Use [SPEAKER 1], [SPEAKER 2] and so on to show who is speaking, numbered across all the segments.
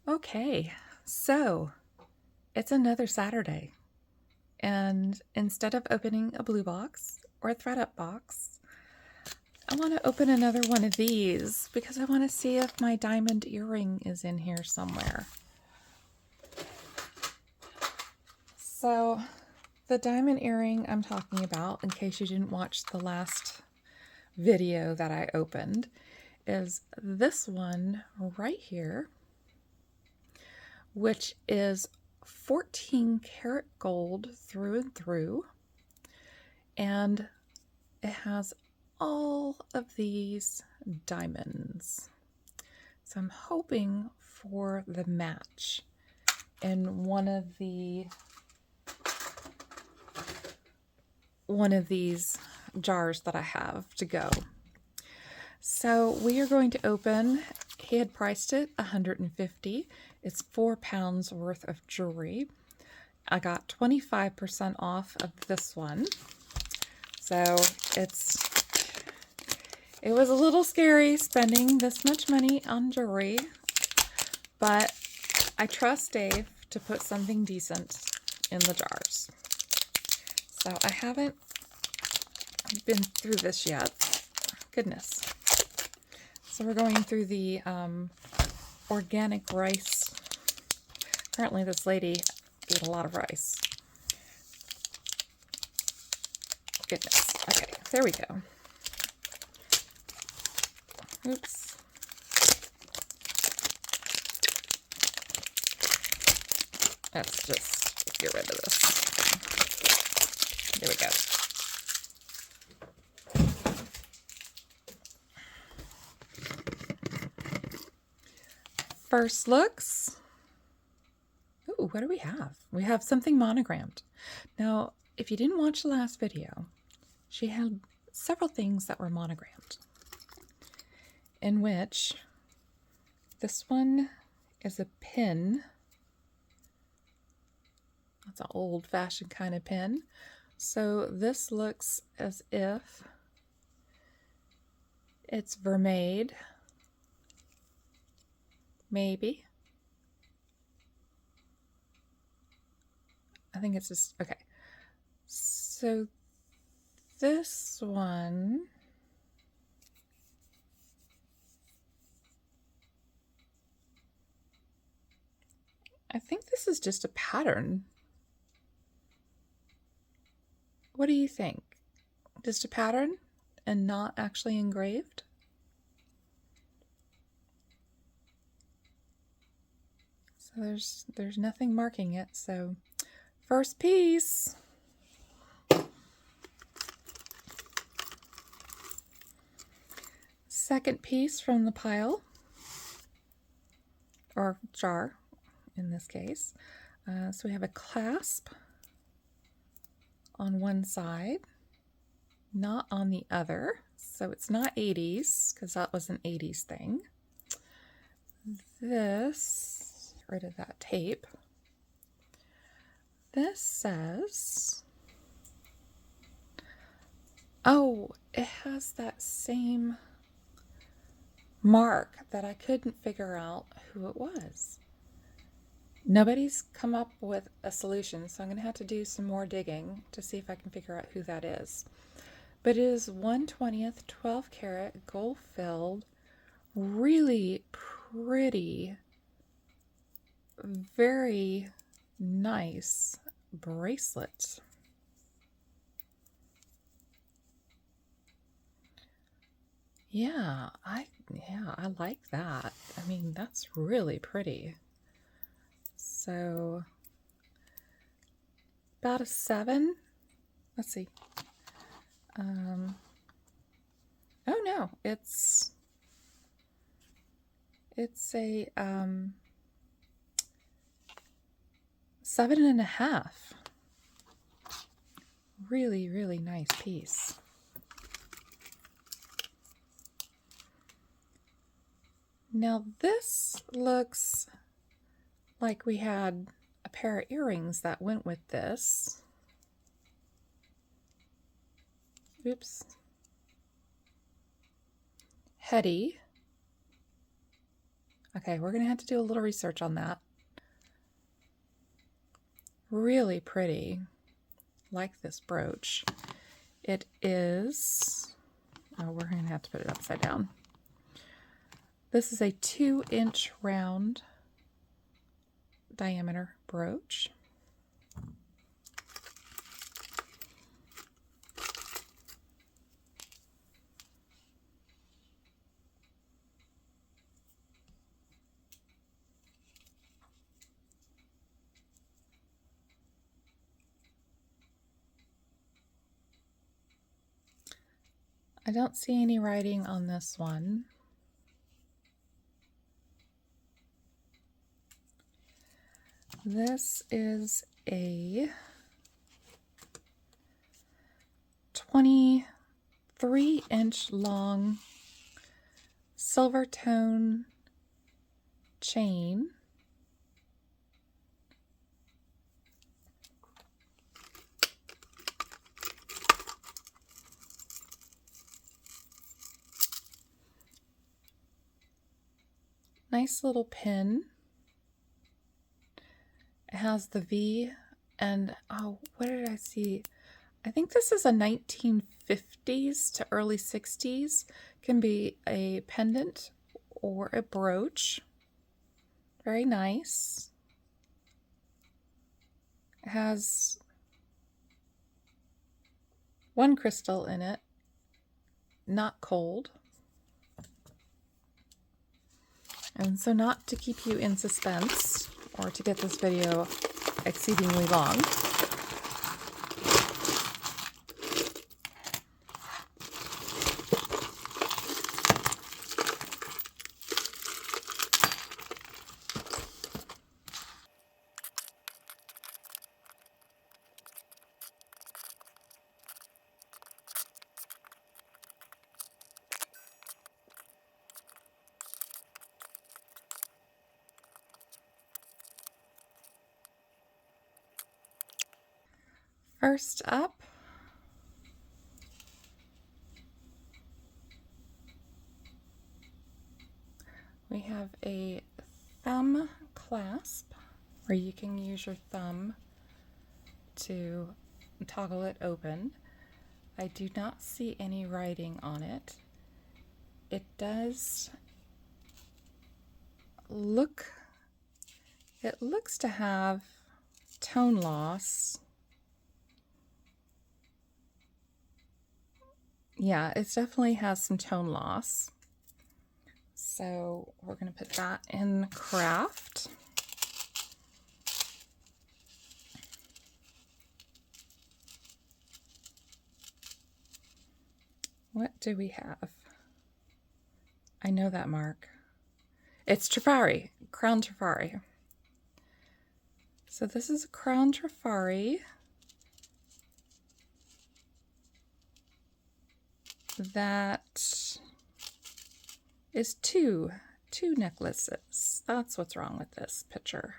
[SPEAKER 1] Okay, so it's another Saturday, and instead of opening a blue box or a thread-up box, I want to open another one of these because I want to see if my diamond earring is in here somewhere. So the diamond earring I'm talking about, in case you didn't watch the last video that I opened, is this one right here, which is 14 karat gold through and through, and it has all of these diamonds. So I'm hoping for the match in one of these jars that I have to go. So we are going to open. He had priced it $150. It's 4 pounds worth of jewelry. I got 25% off of this one. So it was a little scary spending this much money on jewelry, but I trust Dave to put something decent in the jars. So I haven't been through this yet. Goodness. So we're going through the organic rice. Apparently this lady ate a lot of rice. Goodness. Okay, there we go. Oops. Let's just get rid of this. There we go. First looks. Ooh, what do we have? We have something monogrammed. Now, if you didn't watch the last video, she had several things that were monogrammed, in which this one is a pin. That's an old-fashioned kind of pin. So this looks as if it's vermeil. Maybe. I think it's just, okay. So this one, I think this is just a pattern. What do you think? Just a pattern and not actually engraved? So there's nothing marking it. So first piece. Second piece from the pile, or jar in this case. So we have a clasp on one side, not on the other. So it's not 80s, because that was an 80s thing. This, get rid of that tape. This says, oh, it has that same mark that I couldn't figure out who it was. Nobody's come up with a solution, so I'm going to have to do some more digging to see if I can figure out who that is. But it is 1/20th 12 karat gold filled, really pretty, very nice bracelet. Yeah, I like that. I mean, that's really pretty. So about a 7. Let's see. Oh no, it's a 7.5. Really, really nice piece. Now this looks like we had a pair of earrings that went with this. Oops. Heady. Okay, we're going to have to do a little research on that. Really pretty. Like this brooch. It is, oh, we're going to have to put it upside down. This is a 2-inch round diameter brooch. I don't see any writing on this one. This is a 23-inch long silver tone chain. Nice little pin. It has the V and, oh, what did I see? I think this is a 1950s to early 60s. Can be a pendant or a brooch. Very nice. It has one crystal in it, not cold. And so, not to keep you in suspense or to get this video exceedingly long, first up, we have a thumb clasp where you can use your thumb to toggle it open. I do not see any writing on it. It does look, it looks to have tone loss. Yeah, it definitely has some tone loss. So we're going to put that in craft. What do we have? I know that mark. It's Trifari, Crown Trifari. So this is a Crown Trifari that is two necklaces. That's what's wrong with this picture.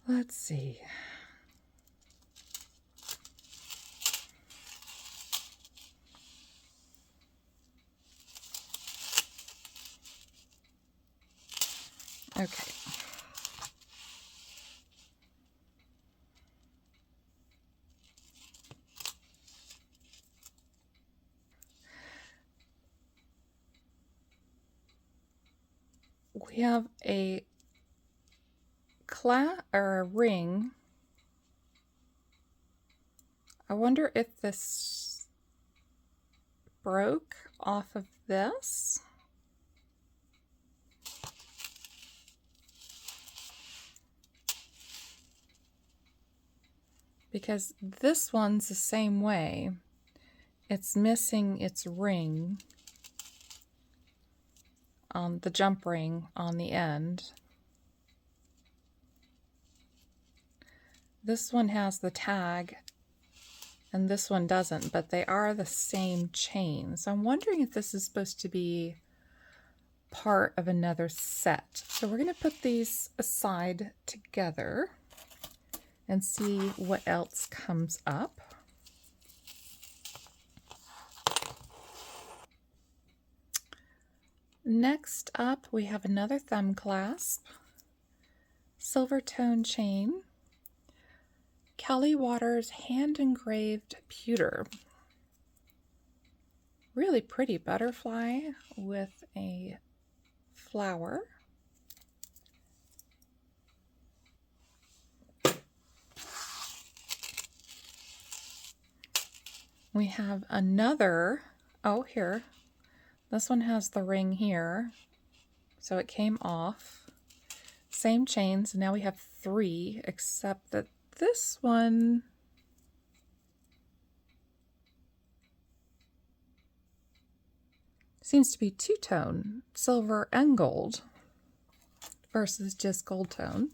[SPEAKER 1] Let's see. Okay. We have a ring. I wonder if this broke off of this. Because this one's the same way. It's missing its ring on the jump ring on the end. This one has the tag and this one doesn't, but they are the same chain. So I'm wondering if this is supposed to be part of another set. So we're going to put these aside together and see what else comes up. Next up, we have another thumb clasp, silver tone chain, Kelly Waters hand engraved pewter. Really pretty butterfly with a flower. We have another, oh here, this one has the ring here, so it came off. Same chains, now we have 3, except that this one seems to be two-tone, silver and gold, versus just gold tone.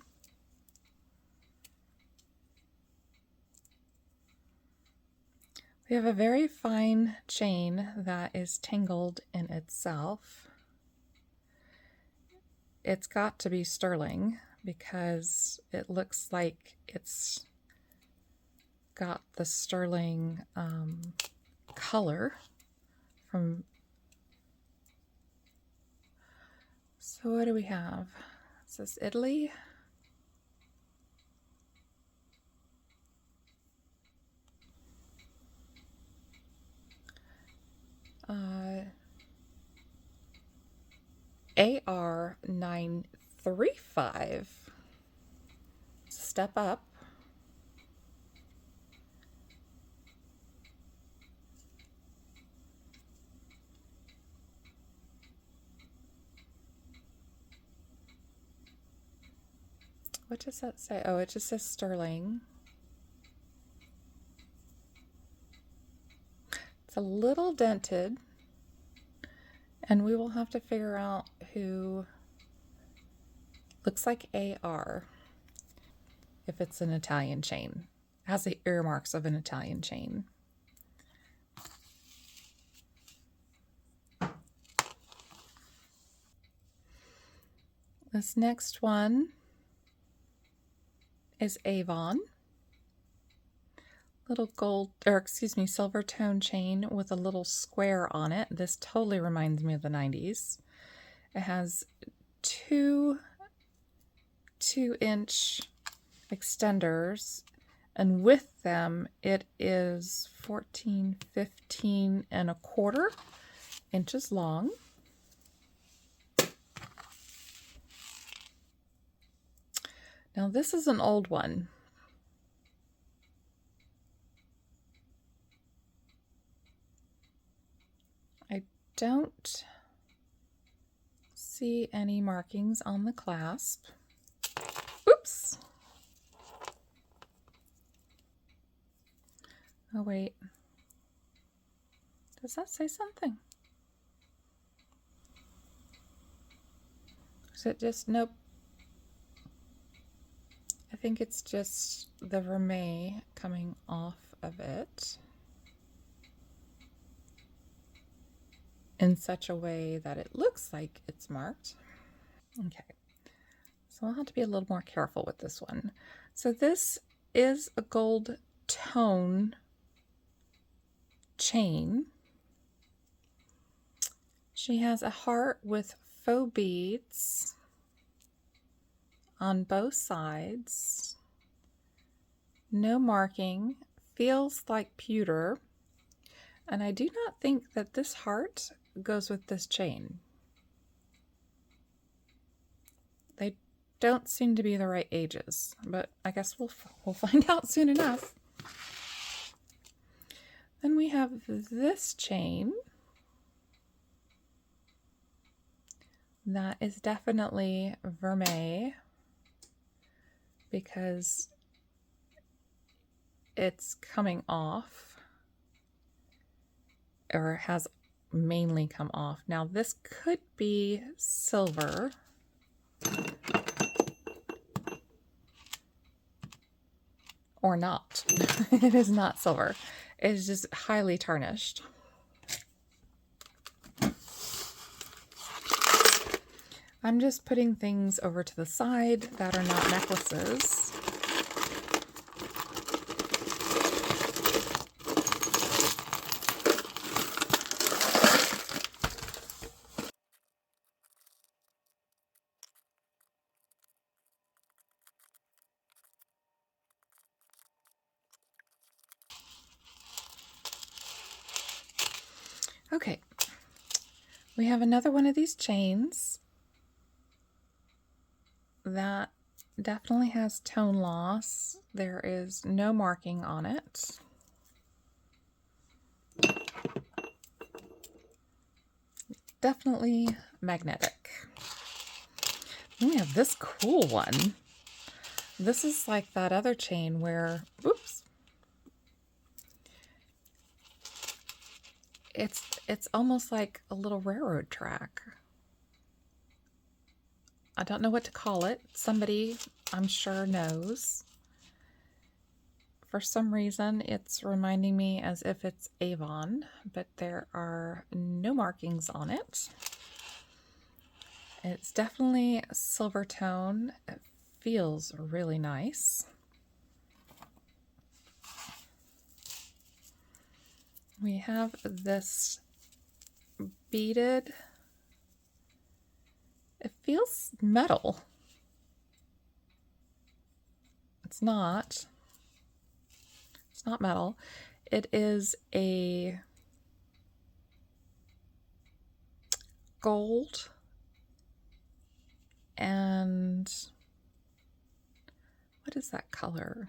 [SPEAKER 1] We have a very fine chain that is tangled in itself. It's got to be sterling because it looks like it's got the sterling color from. So what do we have? It says Italy. AR 935. Step up. What does that say? Oh, it just says sterling. It's a little dented, and we will have to figure out who. Looks like AR, if it's an Italian chain. It has the earmarks of an Italian chain. This next one is Avon. Little gold, or excuse me, silver tone chain with a little square on it. This totally reminds me of the 90s. It has 2-inch extenders, and with them it is 14, 15 and a quarter inches long. Now this is an old one. I don't see any markings on the clasp. Oops. Oh wait. Does that say something? Is it just, nope. I think it's just the vermeil coming off of it in such a way that it looks like it's marked. Okay, so I'll have to be a little more careful with this one. So this is a gold tone chain. She has a heart with faux beads on both sides. No marking. Feels like pewter. And I do not think that this heart goes with this chain. They don't seem to be the right ages, but I guess we'll find out soon enough. Then we have this chain. That is definitely vermeil because it's coming off, or has mainly come off. Now this could be silver. Or not. It is not silver. It is just highly tarnished. I'm just putting things over to the side that are not necklaces. Okay, we have another one of these chains that definitely has tone loss. There is no marking on it. Definitely magnetic. Then we have this cool one. This is like that other chain where, oops, it's almost like a little railroad track. I don't know what to call it. Somebody, I'm sure, knows. For some reason, it's reminding me as if it's Avon, but there are no markings on it. It's definitely a silver tone. It feels really nice. We have this beaded, it feels metal. It's not metal. It is a gold and what is that color?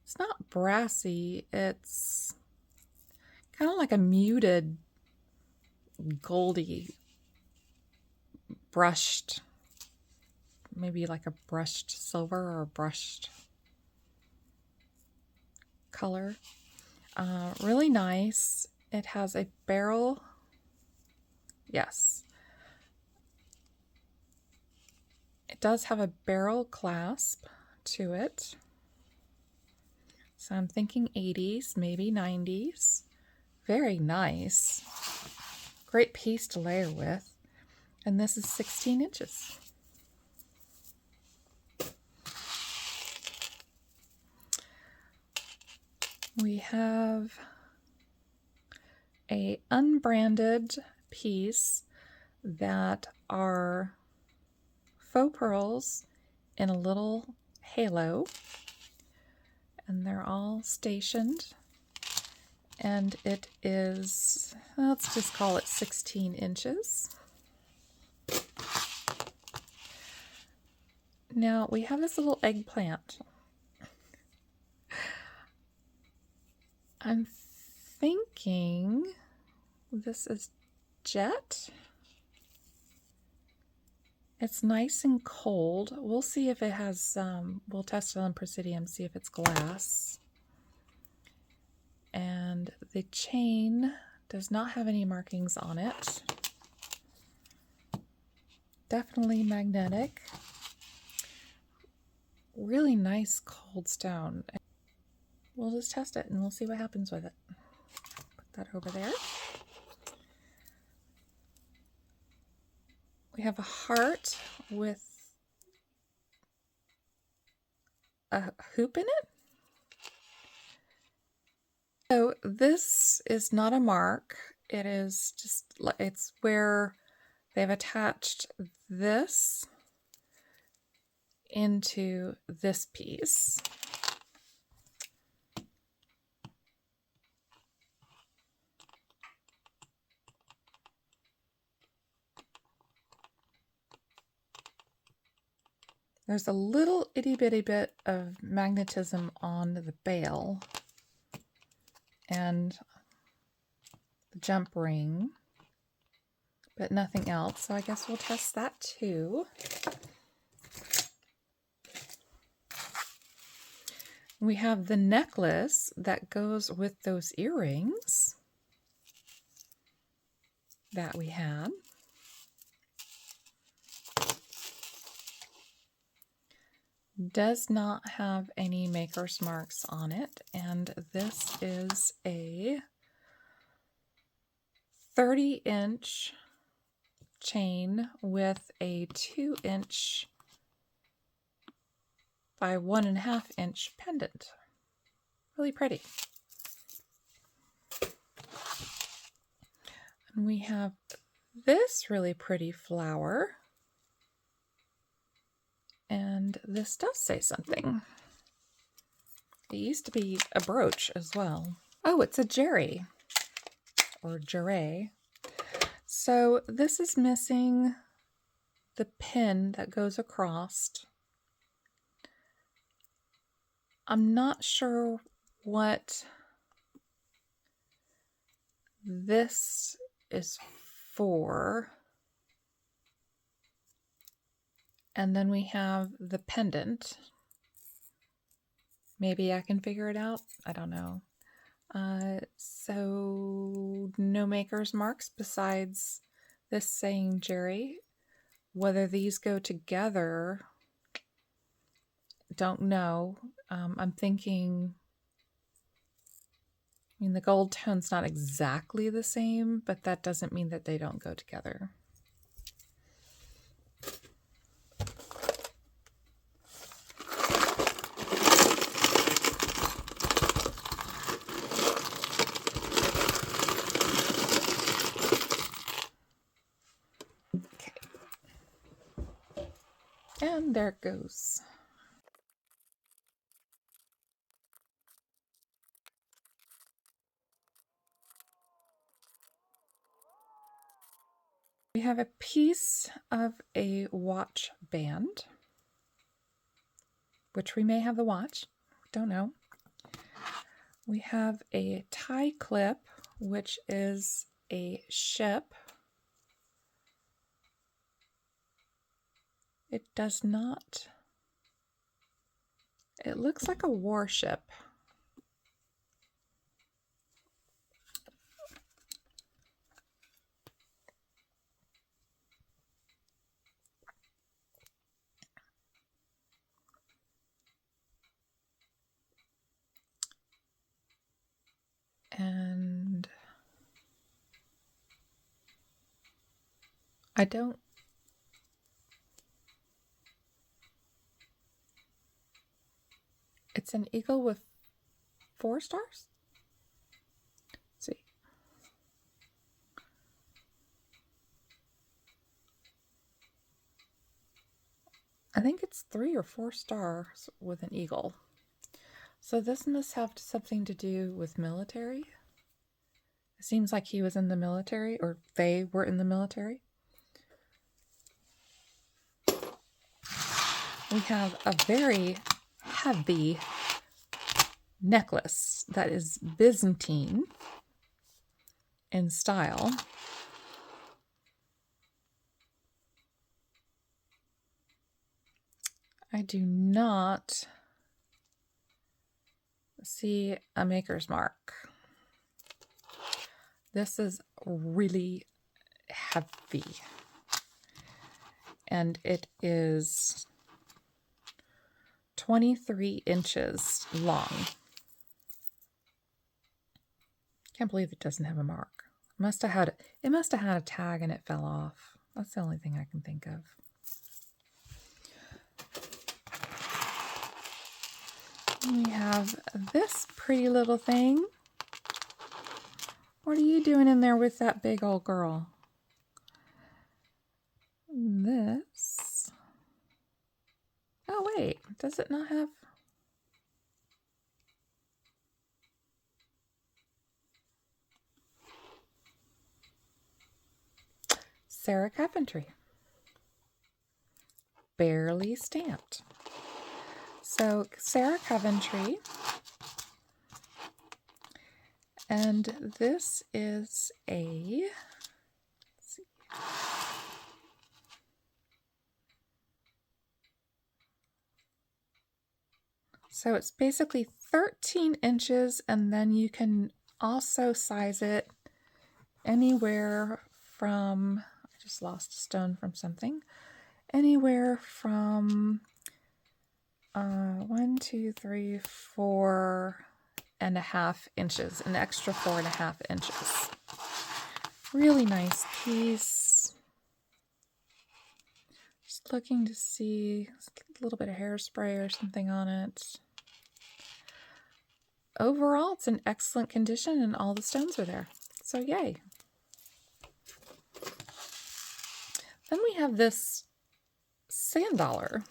[SPEAKER 1] It's not brassy, it's kind of like a muted goldy brushed, maybe like a brushed silver or a brushed color. Really nice. It has a barrel. Yes. It does have a barrel clasp to it. So I'm thinking 80s, maybe 90s. Very nice. Great piece to layer with. And this is 16 inches. We have a unbranded piece that are faux pearls in a little halo, and they're all stationed, and it is, let's just call it 16 inches. Now we have this little eggplant. I'm thinking this is jet. It's nice and cold. We'll see if it has, we'll test it on Presidium, see if it's glass. And the chain does not have any markings on it. Definitely magnetic. Really nice cold stone. We'll just test it and we'll see what happens with it. Put that over there. We have a heart with a hoop in it. So this is not a mark. It is just, it's where they've attached this into this piece. There's a little itty bitty bit of magnetism on the bail and the jump ring, but nothing else. So I guess we'll test that too. We have the necklace that goes with those earrings that we had. Does not have any maker's marks on it, and this is a 30-inch chain with a 2-inch by 1.5-inch pendant. Really pretty. And we have this really pretty flower. And this does say something. It used to be a brooch as well. Oh, it's a jerry. or jarret. So this is missing the pin that goes across. I'm not sure what this is for. And then we have the pendant. Maybe I can figure it out. I don't know. So no maker's marks besides this saying Jerry. Whether these go together, don't know. I'm thinking, I mean, the gold tone's not exactly the same, but that doesn't mean that they don't go together. Okay. And there it goes. We have a piece of a watch band, which we may have the watch, don't know. We have a tie clip, which is a ship. It does not, it looks like a warship. And I don't, it's an eagle with 4 stars? Let's see. I think it's 3 or 4 stars with an eagle. So this must have something to do with military. It seems like he was in the military, or they were in the military. We have a very heavy necklace that is Byzantine in style. I do not see a maker's mark. This is really heavy. And it is 23 inches long. Can't believe it doesn't have a mark. It must have had a tag and it fell off. That's the only thing I can think of. We have this pretty little thing. What are you doing in there with that big old girl? This. Oh, wait. Does it not have... Sarah Coventry. Barely stamped. So Sarah Coventry, and this is a, let's see. So it's basically 13 inches, and then you can also size it anywhere from, I just lost a stone from something, anywhere from 1, 2, 3, 4.5 inches, an extra 4.5 inches. Really nice piece. Just looking to see a little bit of hairspray or something on it. Overall, it's in excellent condition and all the stones are there. So yay. Then we have this sand dollar.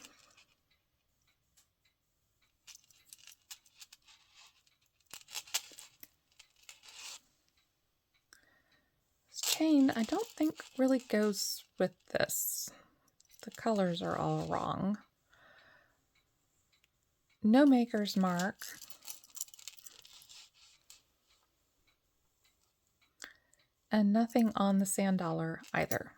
[SPEAKER 1] chain, I don't think really goes with this. The colors are all wrong. No maker's mark. And nothing on the sand dollar either.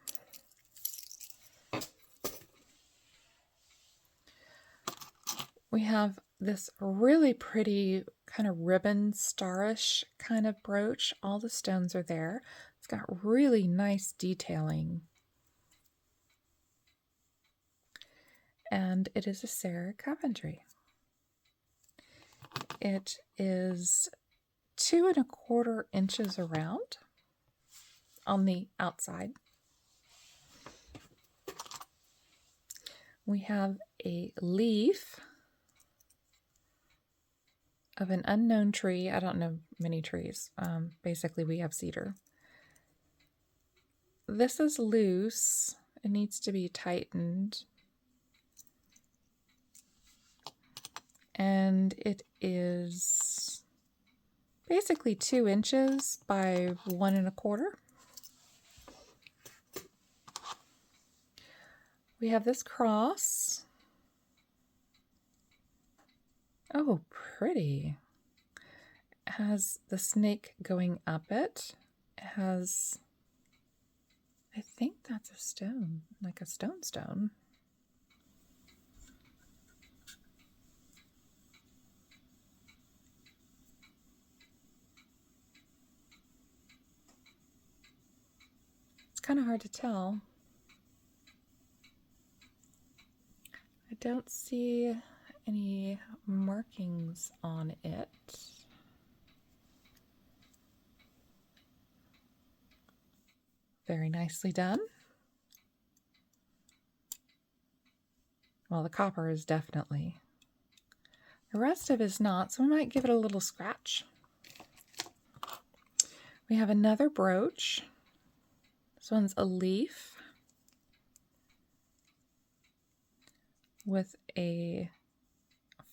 [SPEAKER 1] We have this really pretty kind of ribbon starish kind of brooch. All the stones are there. It's got really nice detailing. And it is a Sarah Coventry. It is 2¼ inches around on the outside. We have a leaf of an unknown tree. I don't know many trees. Basically, we have cedar. This is loose. It needs to be tightened. And it is basically 2 inches by 1¼ inches. We have this cross. Oh, pretty. It has the snake going up it. It has, I think that's a stone, like a stone. It's kind of hard to tell. I don't see any markings on it. Very nicely done. Well, the copper is definitely. The rest of it is not, so we might give it a little scratch. We have another brooch. This one's a leaf with a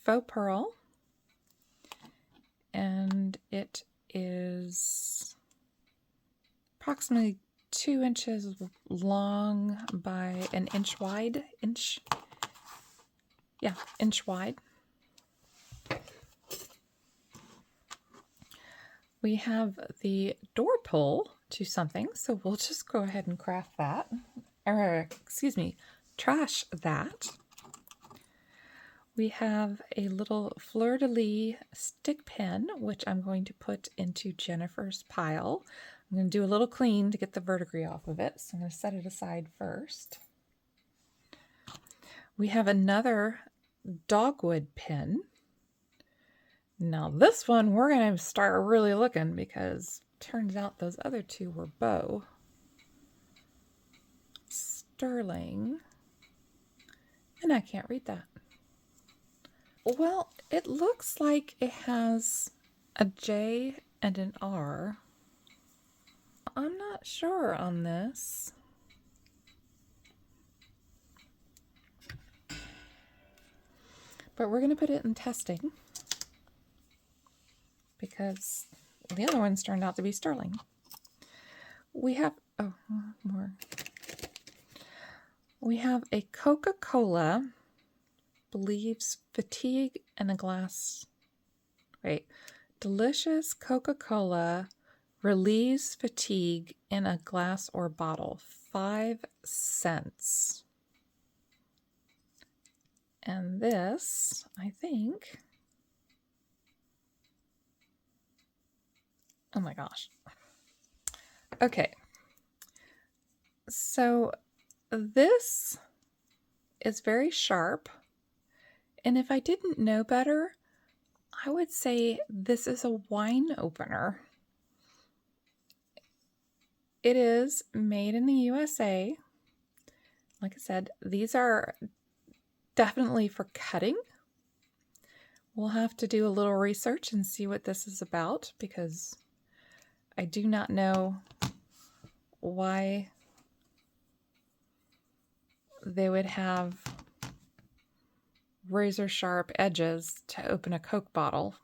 [SPEAKER 1] faux pearl, and it is approximately 2 inches long by an inch wide. Inch wide. We have the door pull to something, so we'll just go ahead and craft that, or excuse me, trash that. We have a little fleur-de-lis stick pin, which I'm going to put into Jennifer's pile. I'm going to do a little clean to get the verdigris off of it, so I'm going to set it aside first. We have another dogwood pin. Now this one, we're going to start really looking because it turns out those other two were bow. Sterling. And I can't read that. Well, it looks like it has a J and an R. I'm not sure on this. But we're going to put it in testing because the other ones turned out to be sterling. We have, oh, more. We have a Coca-Cola believes fatigue in a glass. Wait, delicious Coca-Cola relieves fatigue in a glass or bottle. 5 cents. And this, I think, oh my gosh. Okay. So this is very sharp. And if I didn't know better, I would say this is a wine opener. It is made in the USA. Like I said, these are definitely for cutting. We'll have to do a little research and see what this is about because I do not know why they would have razor sharp edges to open a Coke bottle.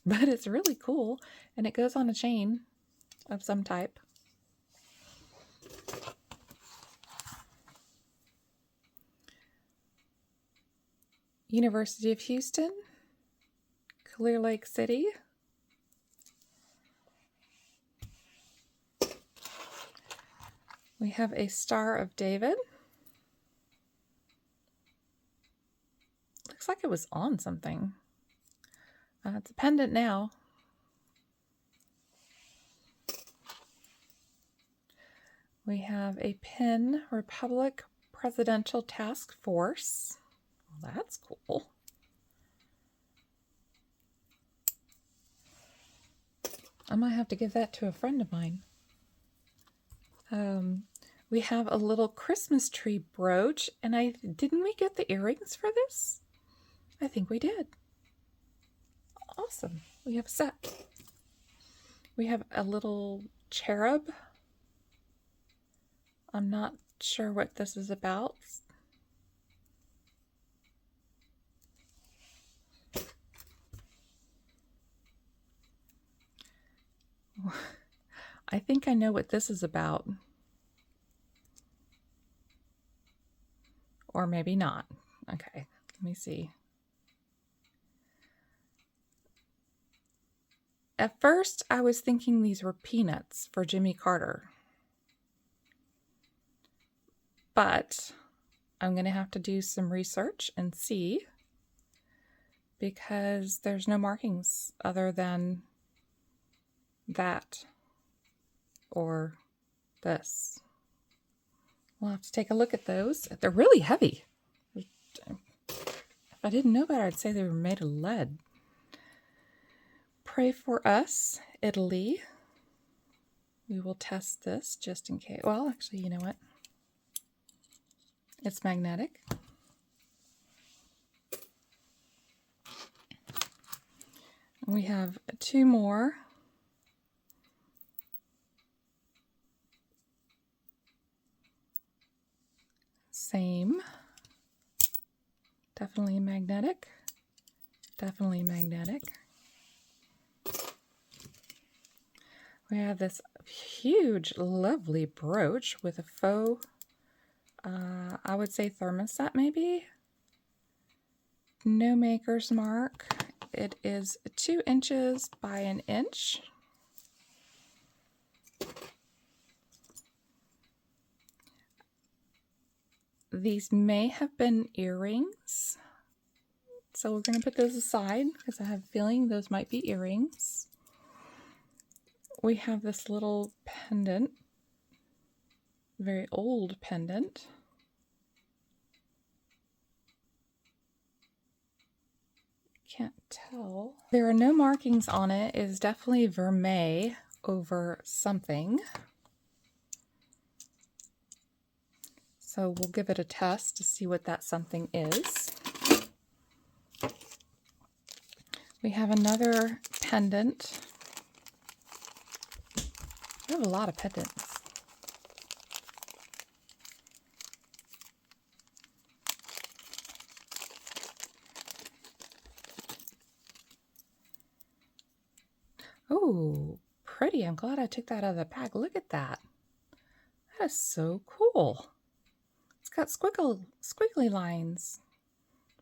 [SPEAKER 1] but it's really cool, and it goes on a chain of some type. University of Houston, Clear Lake City. We have a Star of David. Looks like it was on something. It's a pendant now. We have a Penn Republic Presidential Task Force. Well, that's cool. I might have to give that to a friend of mine. We have a little Christmas tree brooch, and didn't we get the earrings for this? I think we did. Awesome. We have a set. We have a little cherub. I'm not sure what this is about. I think I know what this is about. Or maybe not. Okay, let me see. At first, I was thinking these were peanuts for Jimmy Carter. But I'm going to have to do some research and see, because there's no markings other than that or this. We'll have to take a look at those. They're really heavy. If I didn't know better, I'd say they were made of lead. Pray for us, Italy. We will test this just in case. Well, actually, you know what? It's magnetic. We have 2 more. Same. Definitely magnetic. Definitely magnetic. We have this huge, lovely brooch with a faux, I would say thermostat maybe. No maker's mark. It is 2 inches by 1 inch. These may have been earrings, so we're going to put those aside because I have a feeling those might be earrings. We have this little pendant, very old pendant. Can't tell. There are no markings on it. It is definitely vermeil over something. So we'll give it a test to see what that something is. We have another pendant. We have a lot of pendants. Oh, pretty. I'm glad I took that out of the bag. Look at that. That is so cool. It's got squiggly lines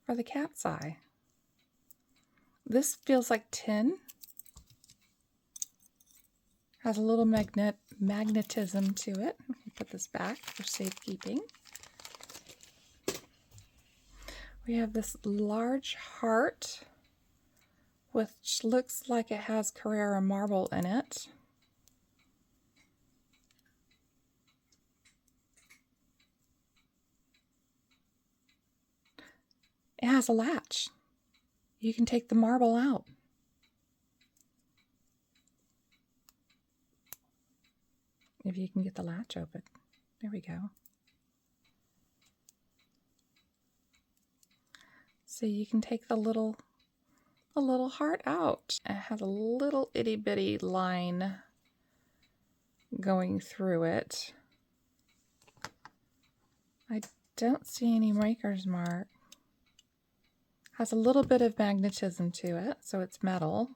[SPEAKER 1] for the cat's eye. This feels like tin. Has a little magnetism to it. Put this back for safekeeping. We have this large heart, which looks like it has Carrara marble in it. It has a latch. You can take the marble out. If you can get the latch open. There we go. So you can take the little heart out. It has a little itty bitty line going through it. I don't see any maker's mark. Has a little bit of magnetism to it, so it's metal.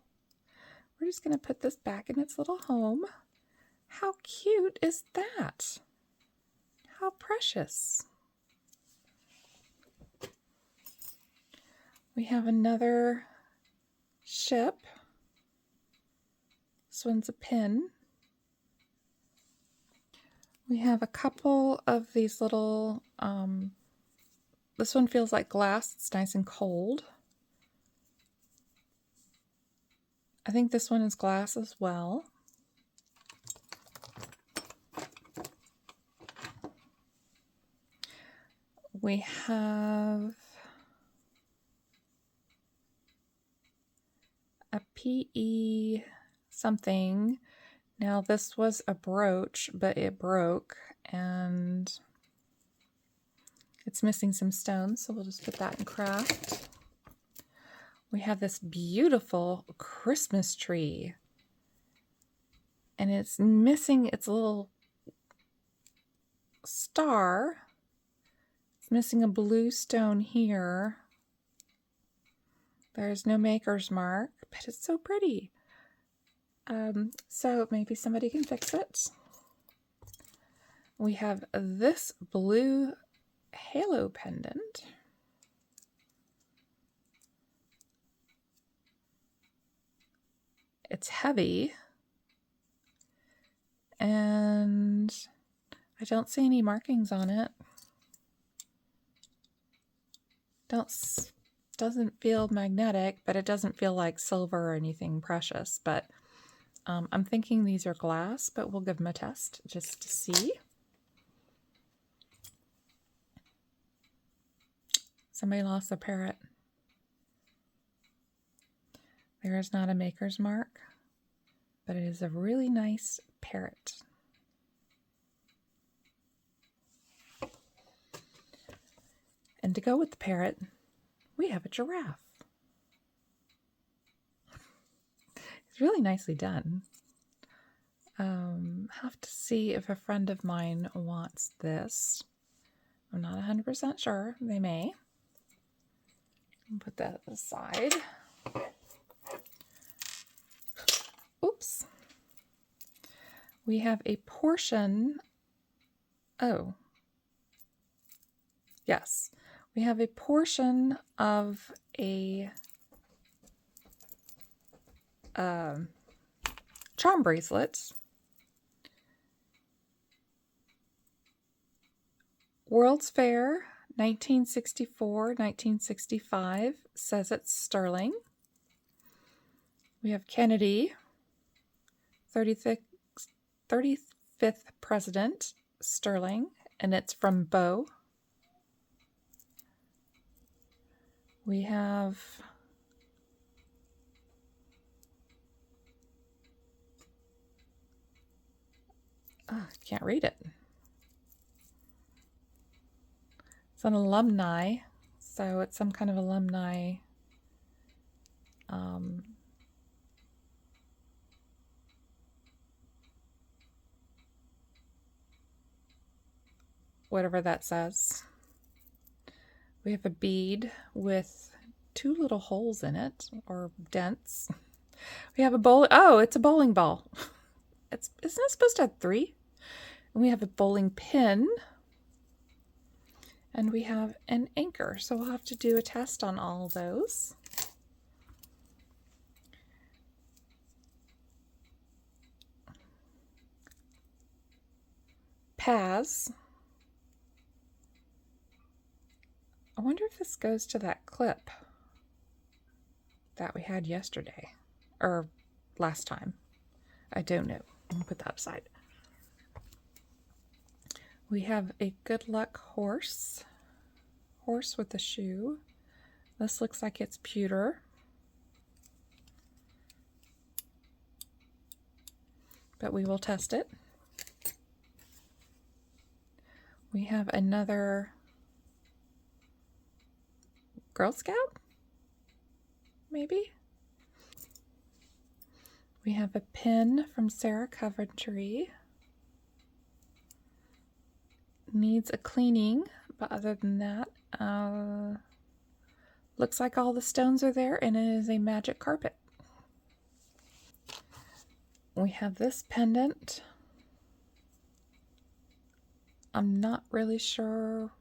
[SPEAKER 1] we're just going to put this back in its little home. How cute is that? How precious. We have another ship. This one's a pin. We have a couple of these little, this one feels like glass. It's nice and cold. I think this one is glass as well. We have a PE something. Now this was a brooch, but it broke and it's missing some stones, so we'll just put that in craft. We have this beautiful Christmas tree and it's missing its little star. It's missing a blue stone here. There's no maker's mark, but it's so pretty. So maybe somebody can fix it. We have this blue halo pendant. It's heavy, and I don't see any markings on it. Doesn't feel magnetic, but it doesn't feel like silver or anything precious. But I'm thinking these are glass, but we'll give them a test just to see. Somebody lost a parrot. There is not a maker's mark, but it is a really nice parrot. And to go with the parrot, we have a giraffe. It's really nicely done. Have to see if a friend of mine wants this. I'm not 100% sure. They may. Put that aside. Oops. We have a portion. Oh. Yes. We have a portion of a charm bracelet. World's Fair, 1964, 1965, says it's sterling. We have Kennedy, 35th President, sterling, and it's from Bow. We have I can't read it. It's an alumni, so it's some kind of alumni whatever that says. We have a bead with 2 little holes in it, or dents. We have a bowl. Oh, it's a bowling ball. Isn't it supposed to have 3? And we have a bowling pin. And we have an anchor. So we'll have to do a test on all of those. Paz. I wonder if this goes to that clip that we had yesterday, or last time. I don't know. I'm gonna put that aside. We have a good luck horse with a shoe. This looks like it's pewter, but we will test it. We have another Girl Scout, maybe? We have a pin from Sarah Coventry. Needs a cleaning, but other than that, looks like all the stones are there, and it is a magic carpet. We have this pendant. I'm not really sure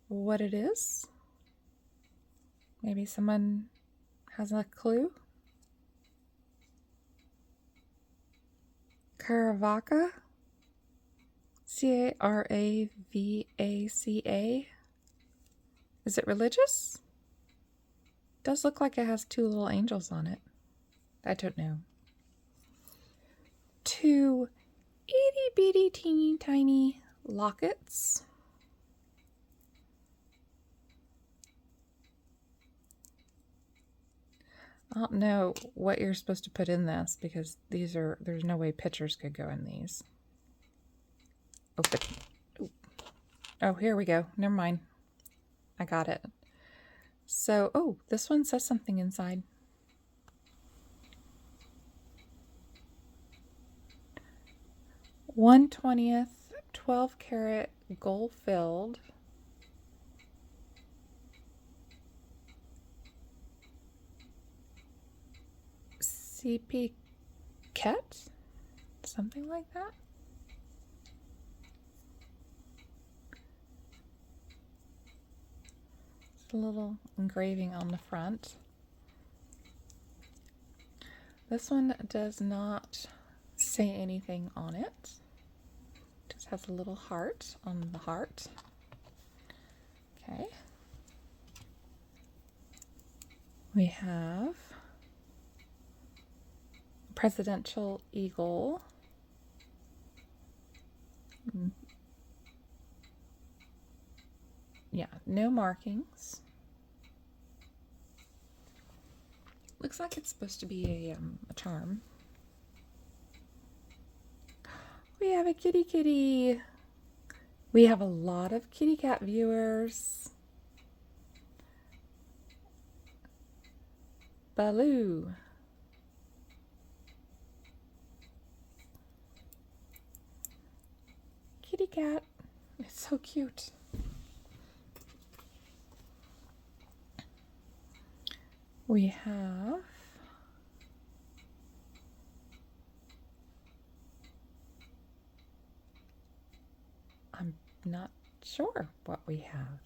[SPEAKER 1] what it is. Maybe someone has a clue. Caravaca. Caravaca. Is it religious? It does look like it has two little angels on it. I don't know. Two itty bitty teeny tiny lockets. I don't know what you're supposed to put in this because there's no way pictures could go in these. Open. Oh, here we go. Never mind. I got it. So, oh, this one says something inside. 1/20th, 12 karat gold filled. CP Ket? Something like that. A little engraving on the front. This one does not say anything on it. Just has a little heart on the heart. Okay. We have presidential eagle. Yeah, no markings. Looks like it's supposed to be a charm. We have a kitty kitty. We have a lot of kitty cat viewers. Baloo. Kitty cat. It's so cute. We have I'm not sure what we have.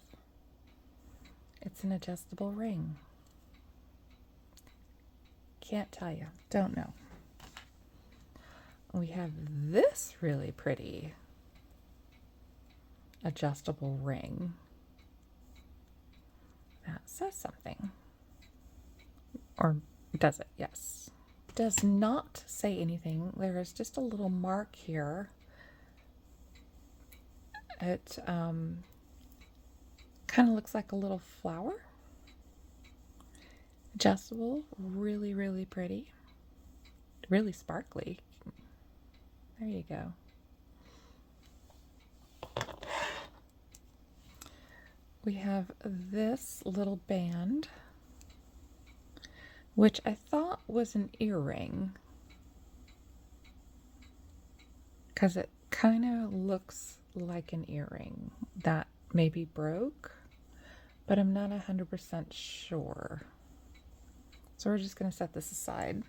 [SPEAKER 1] It's an adjustable ring. Can't tell you. Don't know. We have this really pretty adjustable ring. That says something. Or does it? Yes. Does not say anything. There is just a little mark here. It kind of looks like a little flower. Adjustable. Really, really pretty. Really sparkly. There you go. We have this little band, which I thought was an earring because it kind of looks like an earring that maybe broke, but I'm not 100% sure. So we're just going to set this aside.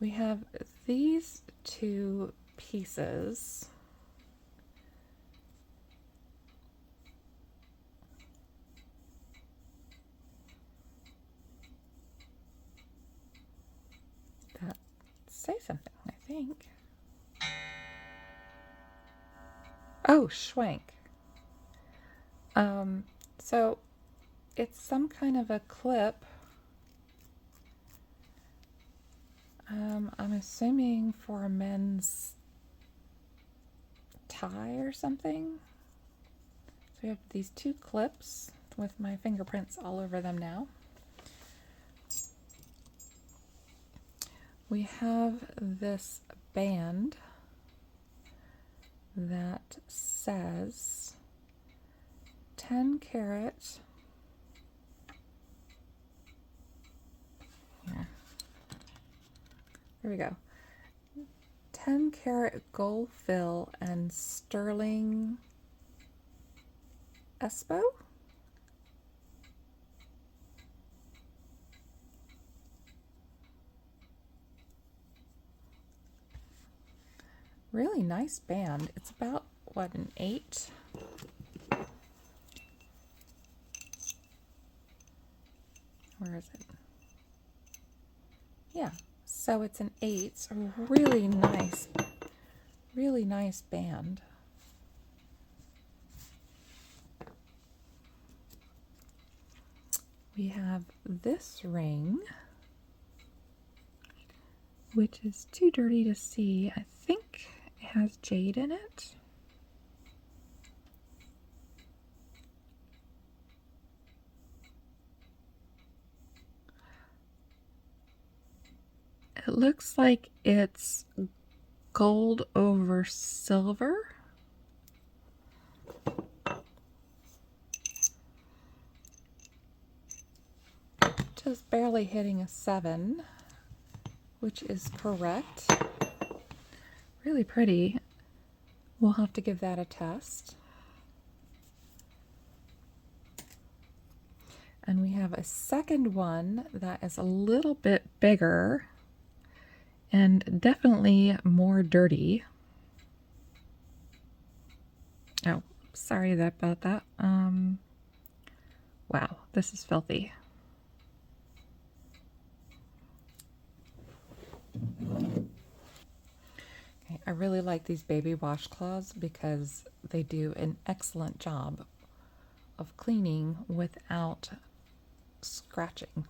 [SPEAKER 1] We have these two pieces. That say something, I think. Oh, schwank. So it's some kind of a clip. I'm assuming for a men's tie or something. So we have these two clips with my fingerprints all over them now. We have this band that says 10 karat. Here. Here we go. 10 karat gold fill and sterling Espo. Really nice band. It's about, what, an 8? Where is it? Yeah, so it's an 8. It's a really nice band. We have this ring, which is too dirty to see. I think it has jade in it. It looks like it's gold over silver. Just barely hitting a 7, which is correct. Really pretty. We'll have to give that a test. And we have a second one that is a little bit bigger and definitely more dirty. Oh, sorry about that. Wow, this is filthy. Okay, I really like these baby washcloths because they do an excellent job of cleaning without scratching.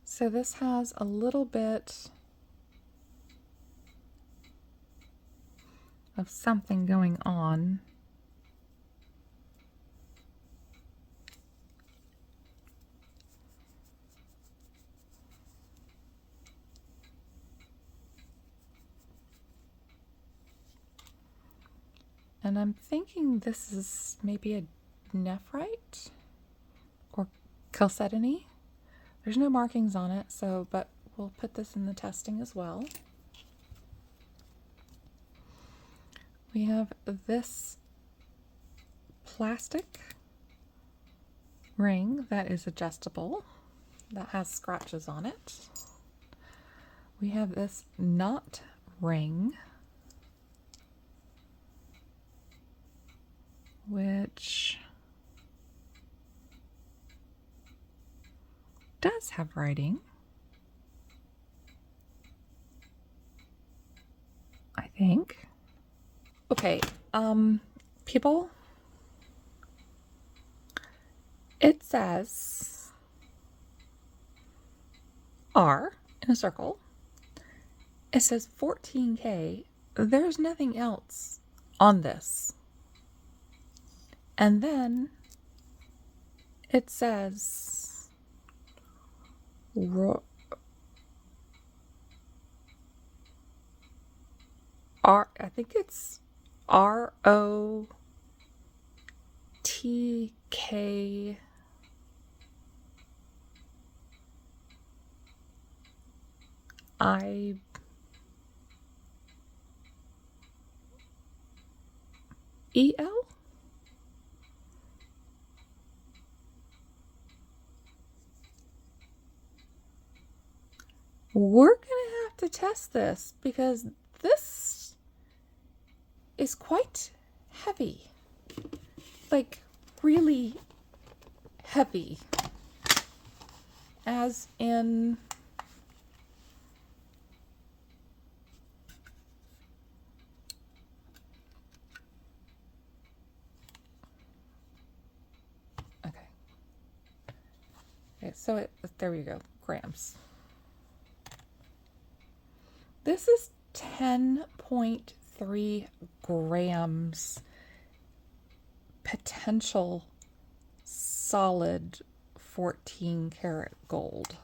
[SPEAKER 1] So this has a little bit of something going on. And I'm thinking this is maybe a nephrite or chalcedony. There's no markings on it, so but we'll put this in the testing as well. We have this plastic ring that is adjustable, that has scratches on it. We have this knot ring, which does have writing, I think. Okay, people, it says R in a circle. It says 14K. There's nothing else on this. And then it says I think it's ROTK IEL. We're gonna have to test this because this is quite heavy, like really heavy, as in okay, so there we go, grams. This is 10.3 grams potential solid 14 karat gold.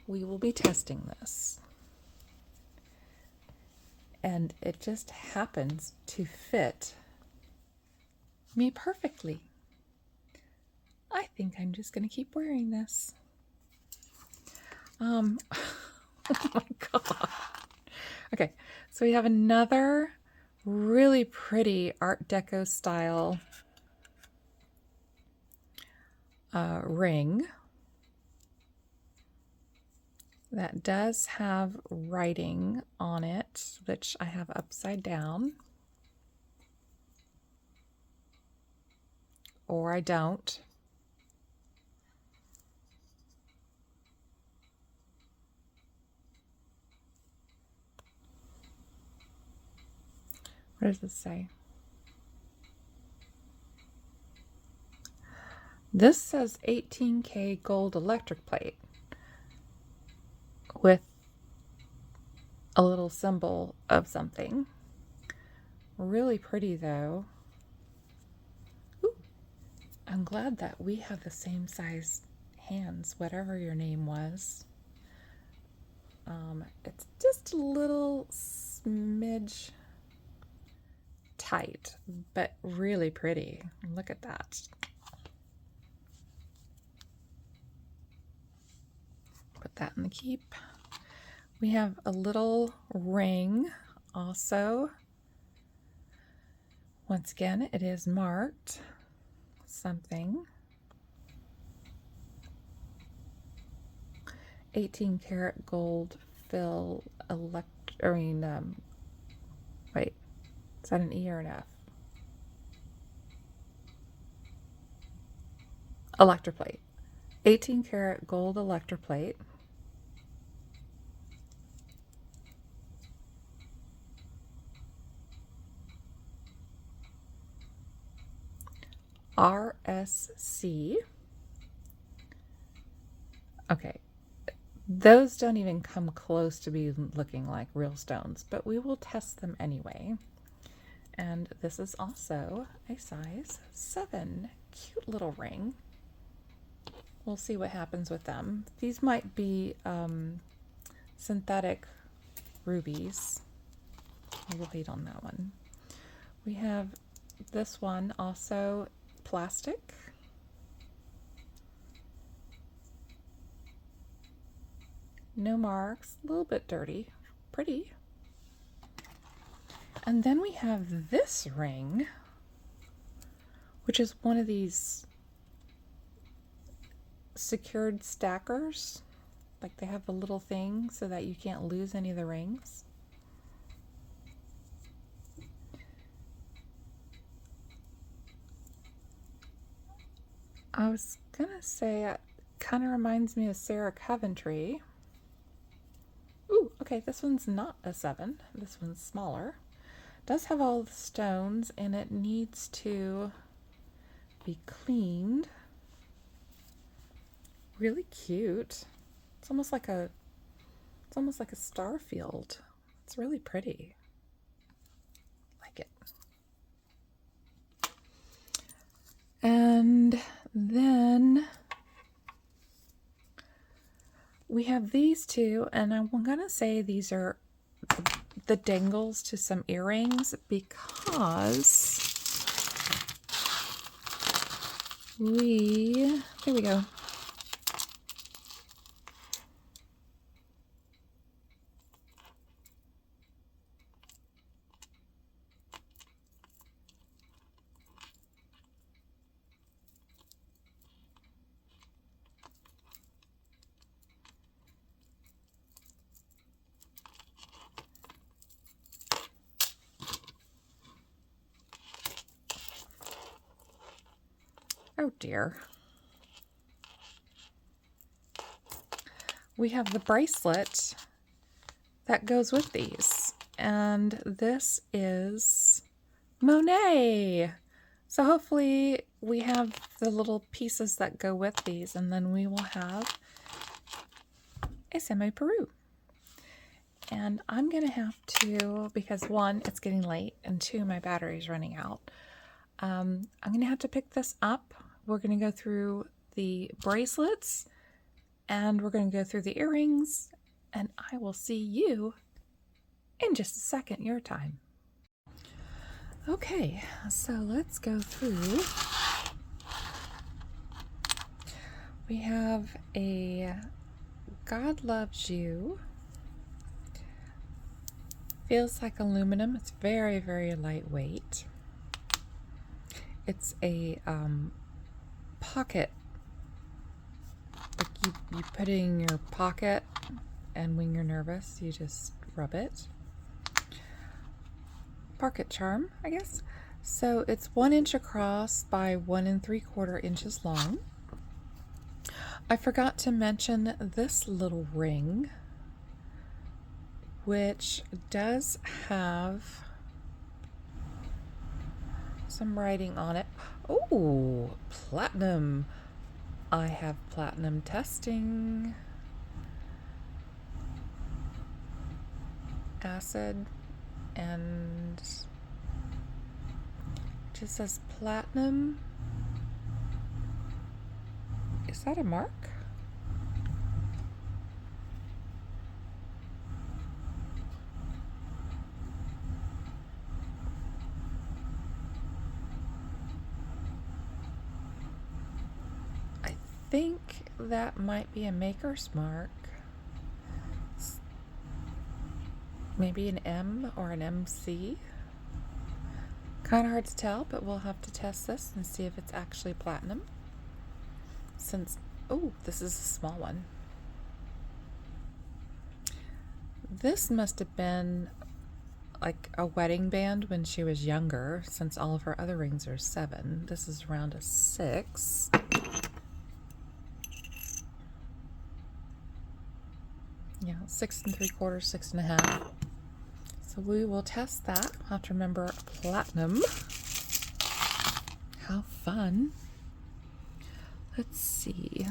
[SPEAKER 1] We will be testing this. And it just happens to fit me perfectly. I think I'm just going to keep wearing this. Oh my God. Okay, so we have another really pretty Art Deco style ring that does have writing on it, which I have upside down, or I don't. What does this say? This says 18K gold electric plate with a little symbol of something. Really pretty though. Ooh, I'm glad that we have the same size hands, whatever your name was. It's just a little smidge tight, but really pretty. Look at that. Put that in the keep. We have a little ring also. Once again, it is marked something. 18 karat gold fill wait, is that an E or an F? Electroplate. 18 karat gold electroplate. RSC. Okay, those don't even come close to be looking like real stones, but we will test them anyway. And this is also a size 7. Cute little ring. We'll see what happens with them. These might be synthetic rubies. We'll wait on that one. We have this one also plastic. No marks, a little bit dirty, pretty. And then we have this ring, which is one of these secured stackers. Like they have a little thing so that you can't lose any of the rings. I was gonna say it kind of reminds me of Sarah Coventry. Ooh, okay, this one's not a 7. This one's smaller. Does have all the stones and it needs to be cleaned. Really cute. It's almost like a star field. It's really pretty. Like it. And then we have these two, and I'm gonna say these are the dangles to some earrings because here we go. Oh dear. We have the bracelet that goes with these, and this is Monet. So hopefully we have the little pieces that go with these, and then we will have a semi-Peru. And I'm gonna have to, because 1, it's getting late, and 2, my battery's running out. I'm gonna have to pick this up. We're gonna go through the bracelets and we're gonna go through the earrings, and I will see you in just a second, your time. Okay, so let's go through. We have a God Loves You. Feels like aluminum. It's very, very lightweight. It's a pocket you put it in your pocket, and when you're nervous, you just rub it. Pocket charm, I guess. So it's 1 inch across by 1 3/4 inches long. I forgot to mention this little ring, which does have some writing on it. Oh, platinum. I have platinum testing. Acid, and it just says platinum. Is that a mark? I think that might be a maker's mark. Maybe an M or an MC. Kind of hard to tell, but we'll have to test this and see if it's actually platinum. Since, oh, this is a small one. This must have been like a wedding band when she was younger, since all of her other rings are 7. This is around a 6. Yeah, 6 3/4, 6 1/2. So we will test that. I'll have to remember platinum. How fun. Let's see.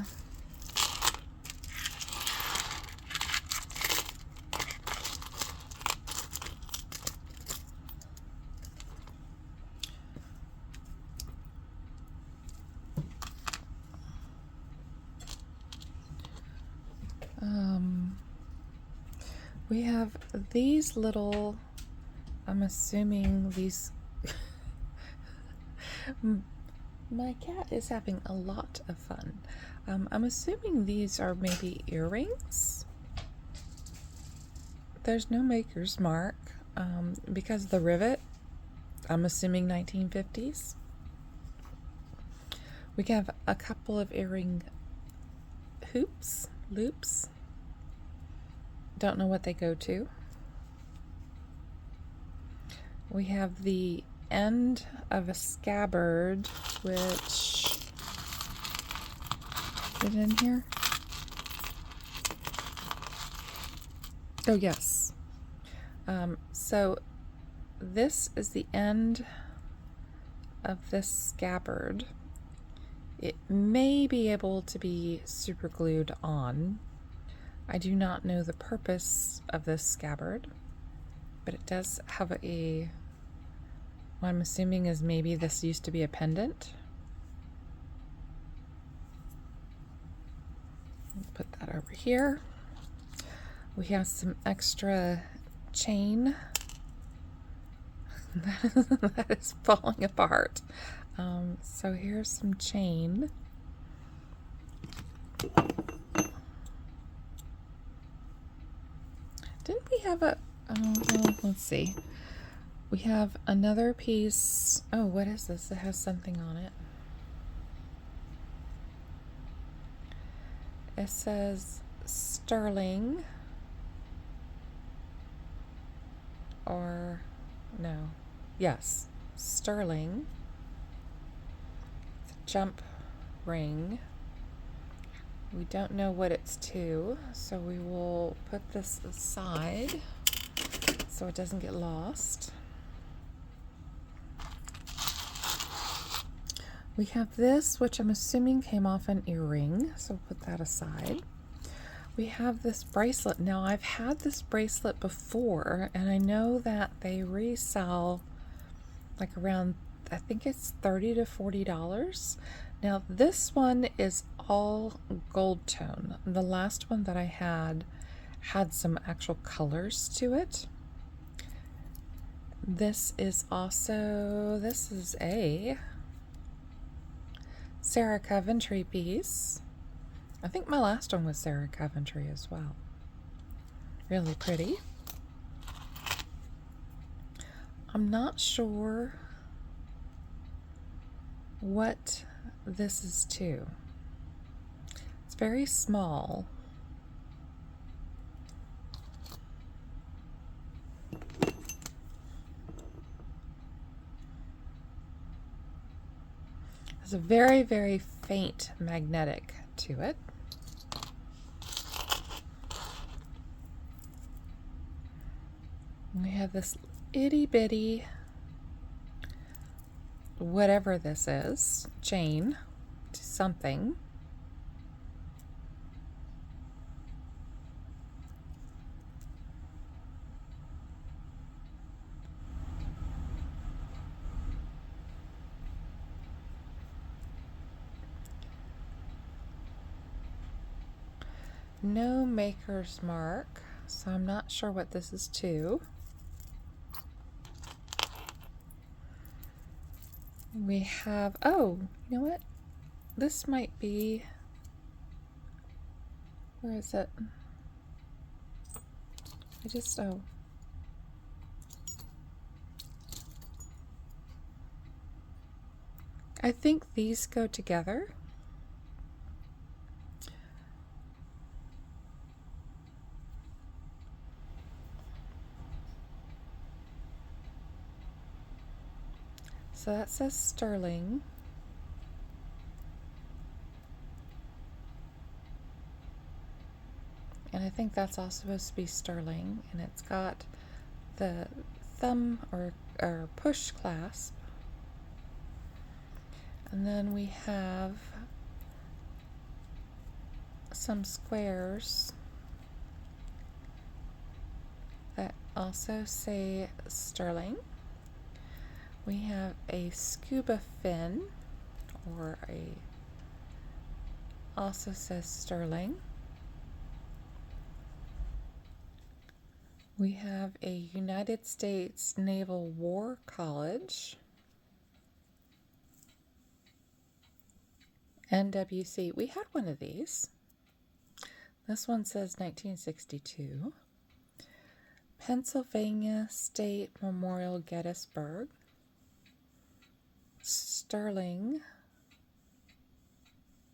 [SPEAKER 1] We have these little, I'm assuming these, my cat is having a lot of fun. I'm assuming these are maybe earrings. There's no maker's mark because the rivet, I'm assuming 1950s. We have a couple of earring loops. Don't know what they go to. We have the end of a scabbard, which, is it in here? Oh, yes. So this is the end of this scabbard. It may be able to be super glued on. I do not know the purpose of this scabbard, but it does have what I'm assuming is maybe this used to be a pendant. Put that over here. We have some extra chain that is falling apart. So here's some chain. Didn't we have a, let's see. We have another piece. Oh, what is this? It has something on it. It says sterling, or no, yes, sterling. It's a jump ring. We don't know what it's to, so we will put this aside so it doesn't get lost. We have this, which I'm assuming came off an earring, so we'll put that aside. We have this bracelet. Now, I've had this bracelet before, and I know that they resell like around, I think it's $30 to $40. Now, this one is all gold tone. The last one that I had some actual colors to it. This is a Sarah Coventry piece. I think my last one was Sarah Coventry as well. Really pretty. I'm not sure what this is to. It's very small. There's a very, very faint magnetic to it. We have this itty bitty, whatever this is, chain to something. No maker's mark, so I'm not sure what this is to. We have, oh, you know what? This might be, where is it? Oh. I think these go together. So that says sterling. And I think that's also supposed to be sterling. And it's got the thumb or push clasp. And then we have some squares that also say sterling. We have a scuba fin, or also says sterling. We have a United States Naval War College, NWC. We had one of these. This one says 1962. Pennsylvania State Memorial, Gettysburg. Sterling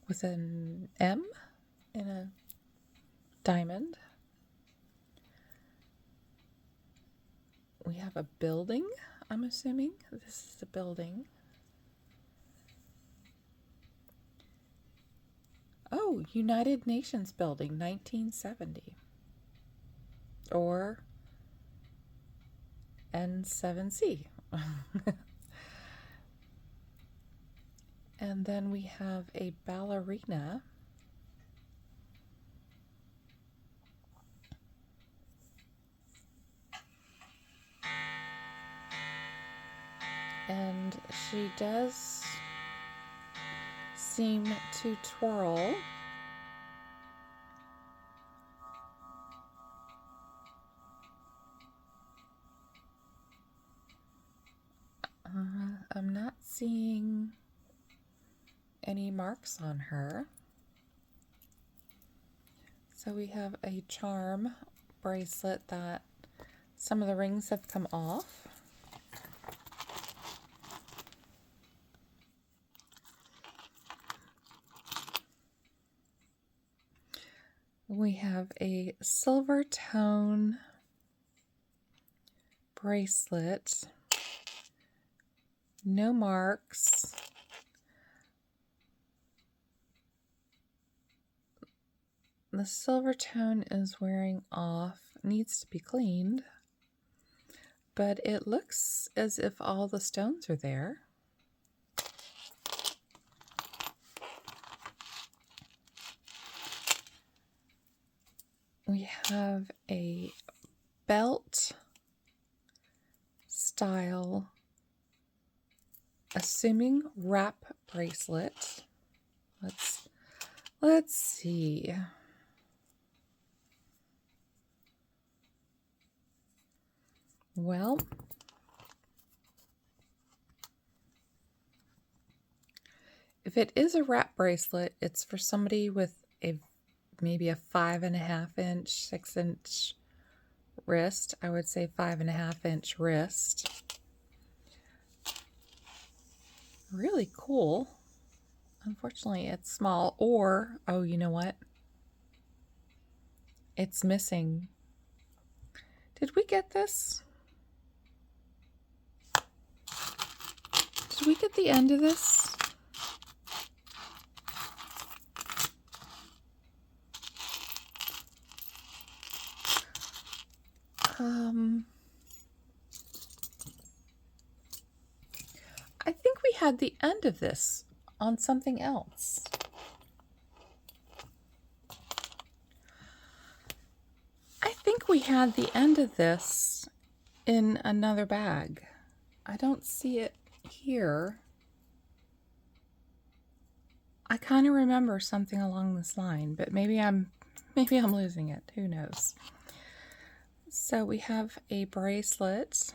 [SPEAKER 1] with an M in a diamond. We have a building, I'm assuming. This is the building. Oh, United Nations Building, 1970. Or N7C. And then we have a ballerina. And she does seem to twirl. I'm not seeing any marks on her. So we have a charm bracelet that some of the rings have come off. We have a silver tone bracelet, no marks. The silver tone is wearing off, needs to be cleaned, but it looks as if all the stones are there. We have a belt style, assuming wrap bracelet. Let's see. Well, if it is a wrap bracelet, it's for somebody with maybe a 5.5 inch, 6 inch wrist. I would say 5.5 inch wrist. Really cool. Unfortunately, Unfortunately, it's small, or, oh, you know what? It's missing. Did we get this? Did we get the end of this? I think we had the end of this on something else. I think we had the end of this in another bag. I don't see it here. I kind of remember something along this line, but maybe I'm losing it. Who knows? So we have a bracelet.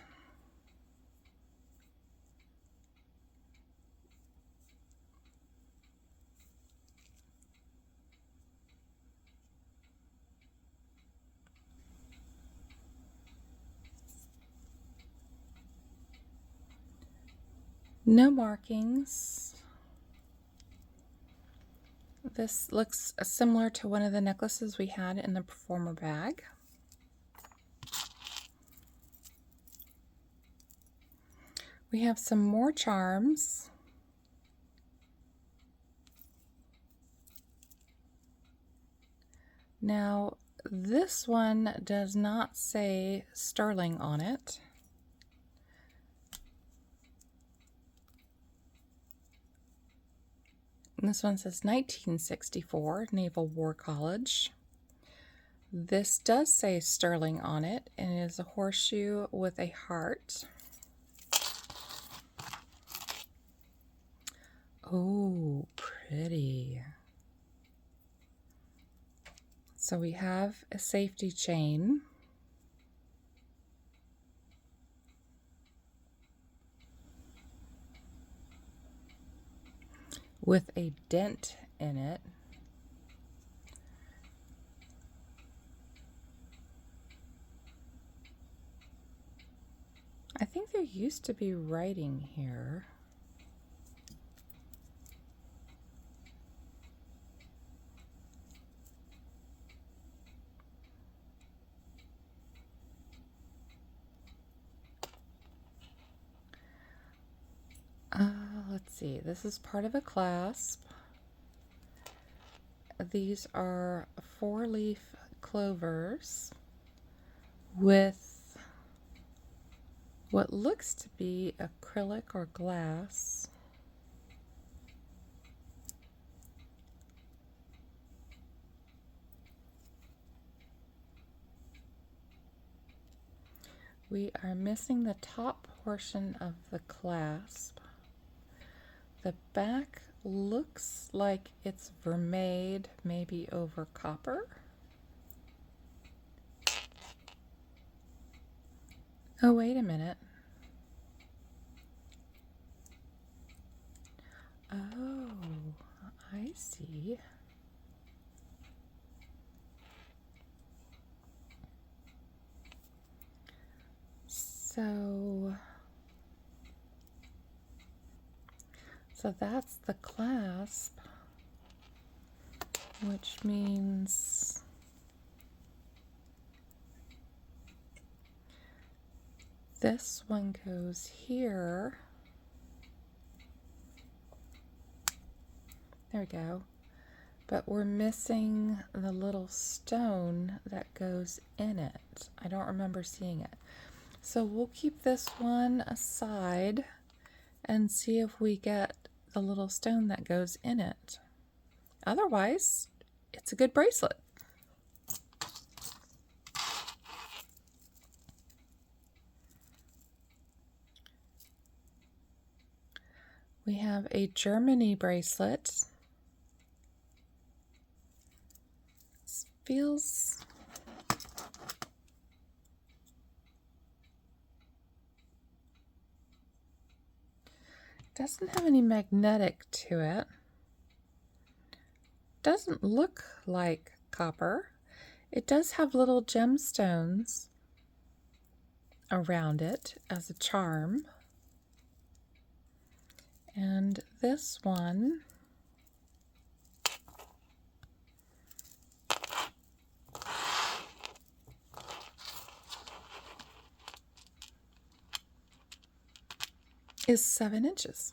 [SPEAKER 1] No markings. This looks similar to one of the necklaces we had in the performer bag. We have some more charms. Now, this one does not say sterling on it. And this one says 1964, Naval War College. This does say sterling on it, and it is a horseshoe with a heart. Oh, pretty. So we have a safety chain. With a dent in it. I think there used to be writing here. Let's see, this is part of a clasp. These are 4-leaf clovers with what looks to be acrylic or glass. We are missing the top portion of the clasp. The back looks like it's vermeil, maybe over copper. Oh, wait a minute. Oh, I see. So that's the clasp, which means this one goes here. There we go. But we're missing the little stone that goes in it. I don't remember seeing it. So we'll keep this one aside and see if we get the little stone that goes in it. Otherwise, it's a good bracelet. We have a Germany bracelet. This feels doesn't have any magnetic to it. Doesn't look like copper. It does have little gemstones around it as a charm. And this one is 7 inches.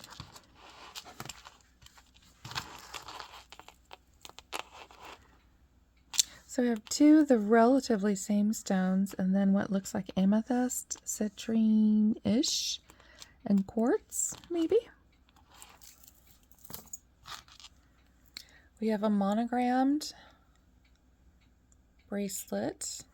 [SPEAKER 1] So we have two of the relatively same stones, and then what looks like amethyst, citrine-ish, and quartz, maybe. We have a monogrammed bracelet.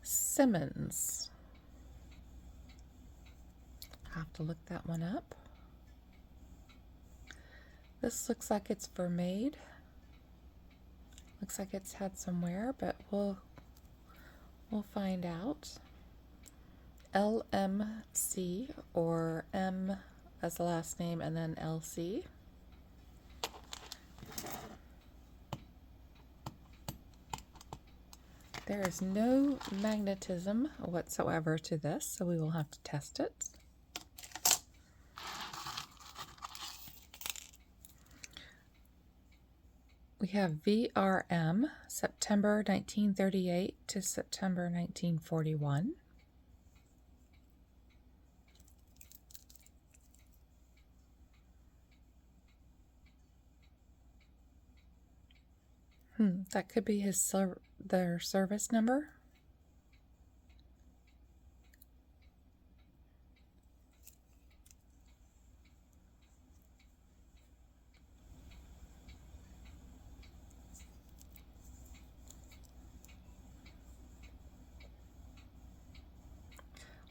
[SPEAKER 1] Simmons. I'll have to look that one up. This looks like it's vermeil. Looks like it's had some wear, but we'll find out. LMC, or M as the last name and then LC. There is no magnetism whatsoever to this, so we will have to test it. We have VRM, September 1938 to September 1941. That could be their service number.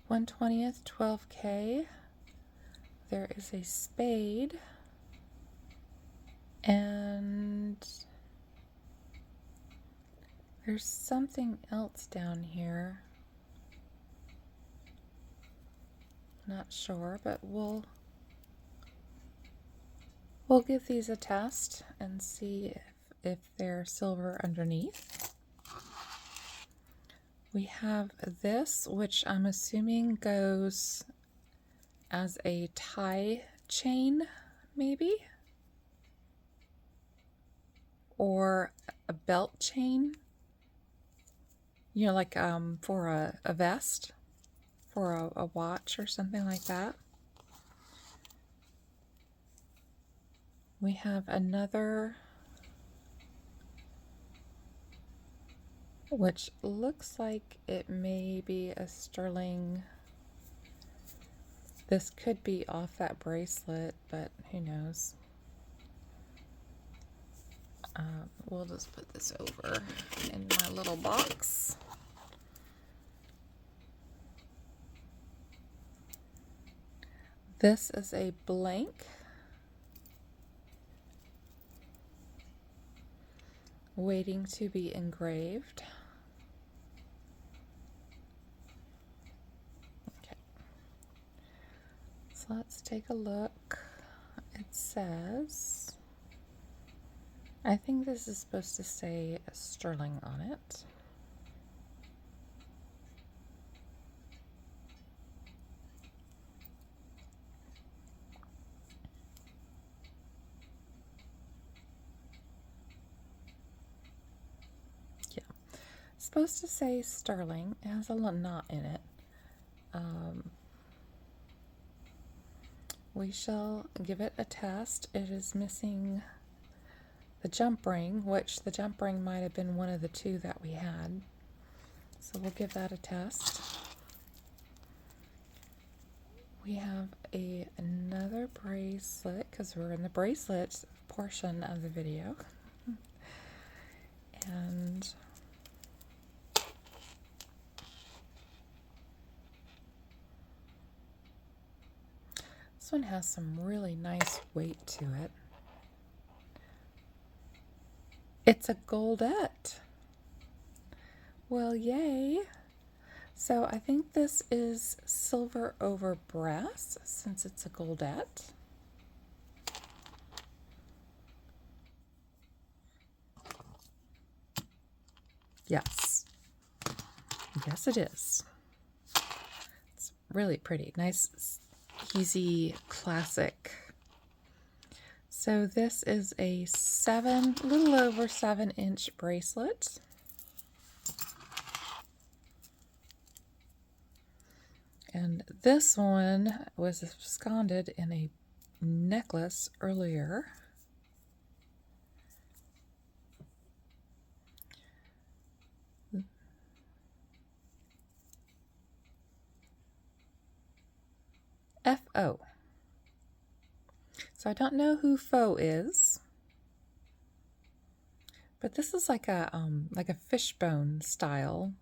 [SPEAKER 1] (1/20th) 12K. There is a spade and there's something else down here. Not sure, but we'll give these a test and see if they're silver underneath. We have this, which I'm assuming goes as a tie chain, maybe, or a belt chain. You know, like for a vest, for a watch or something like that. We have another, which looks like it may be a sterling. This could be off that bracelet, but who knows. We'll just put this over in my little box. This is a blank, waiting to be engraved. Okay, so let's take a look. It says, I think this is supposed to say sterling on it. Yeah, it's supposed to say sterling. It has a little knot in it. We shall give it a test. It is missing the jump ring, which the jump ring might have been one of the two that we had. So we'll give that a test. We have another bracelet, because we're in the bracelet portion of the video. And this one has some really nice weight to it. It's a Goldette. Well, yay. So I think this is silver over brass, since it's a Goldette. Yes. Yes, it is. It's really pretty. Nice, easy, classic. So this is a little over 7-inch bracelet. And this one was absconded in a necklace earlier. FO. So I don't know who Faux is, but this is like a fishbone style.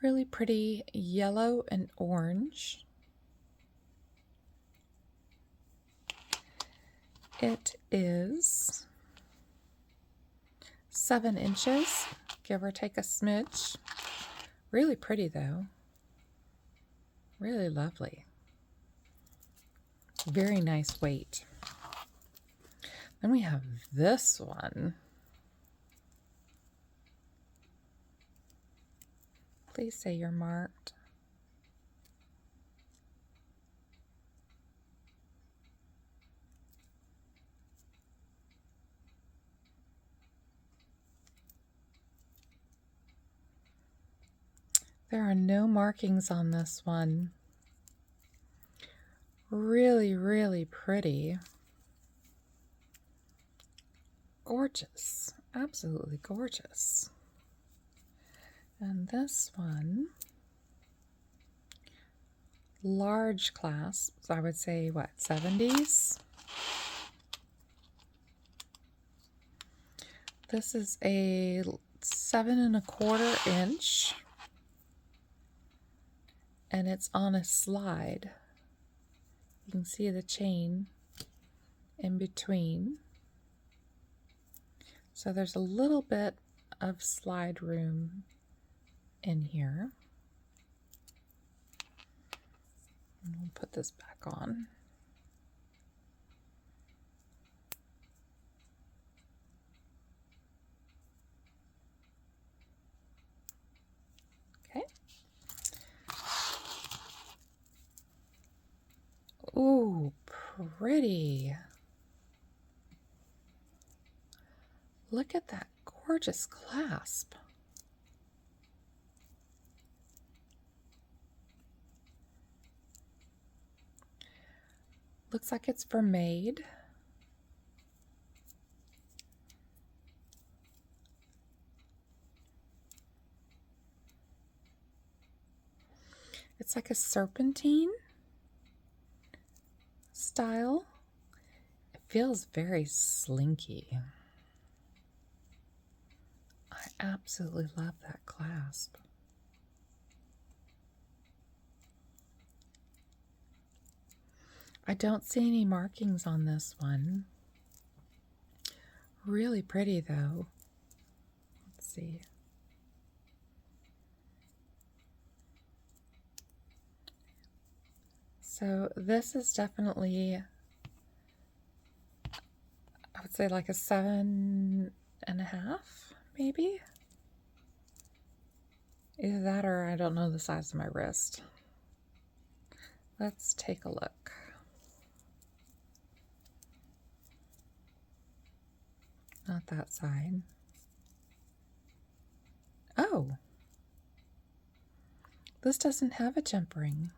[SPEAKER 1] Really pretty yellow and orange. It is 7 inches, give or take a smidge. Really pretty though. Really lovely. Very nice weight. Then we have this one. Please say you're marked. There are no markings on this one. Really, really pretty. Gorgeous. Absolutely gorgeous. And this one, large clasp, so I would say, what, 70s? This is a 7¼ inch, and it's on a slide. You can see the chain in between. So there's a little bit of slide room in here. And we'll put this back on. Okay. Ooh, pretty. Look at that gorgeous clasp. Looks like it's vermeil. It's like a serpentine style. It feels very slinky. I absolutely love that clasp. I don't see any markings on this one. Really pretty though. Let's see. So this is definitely, I would say, like a 7½, maybe? Either that or I don't know the size of my wrist. Let's take a look. Not that side. Oh, this doesn't have a jump ring.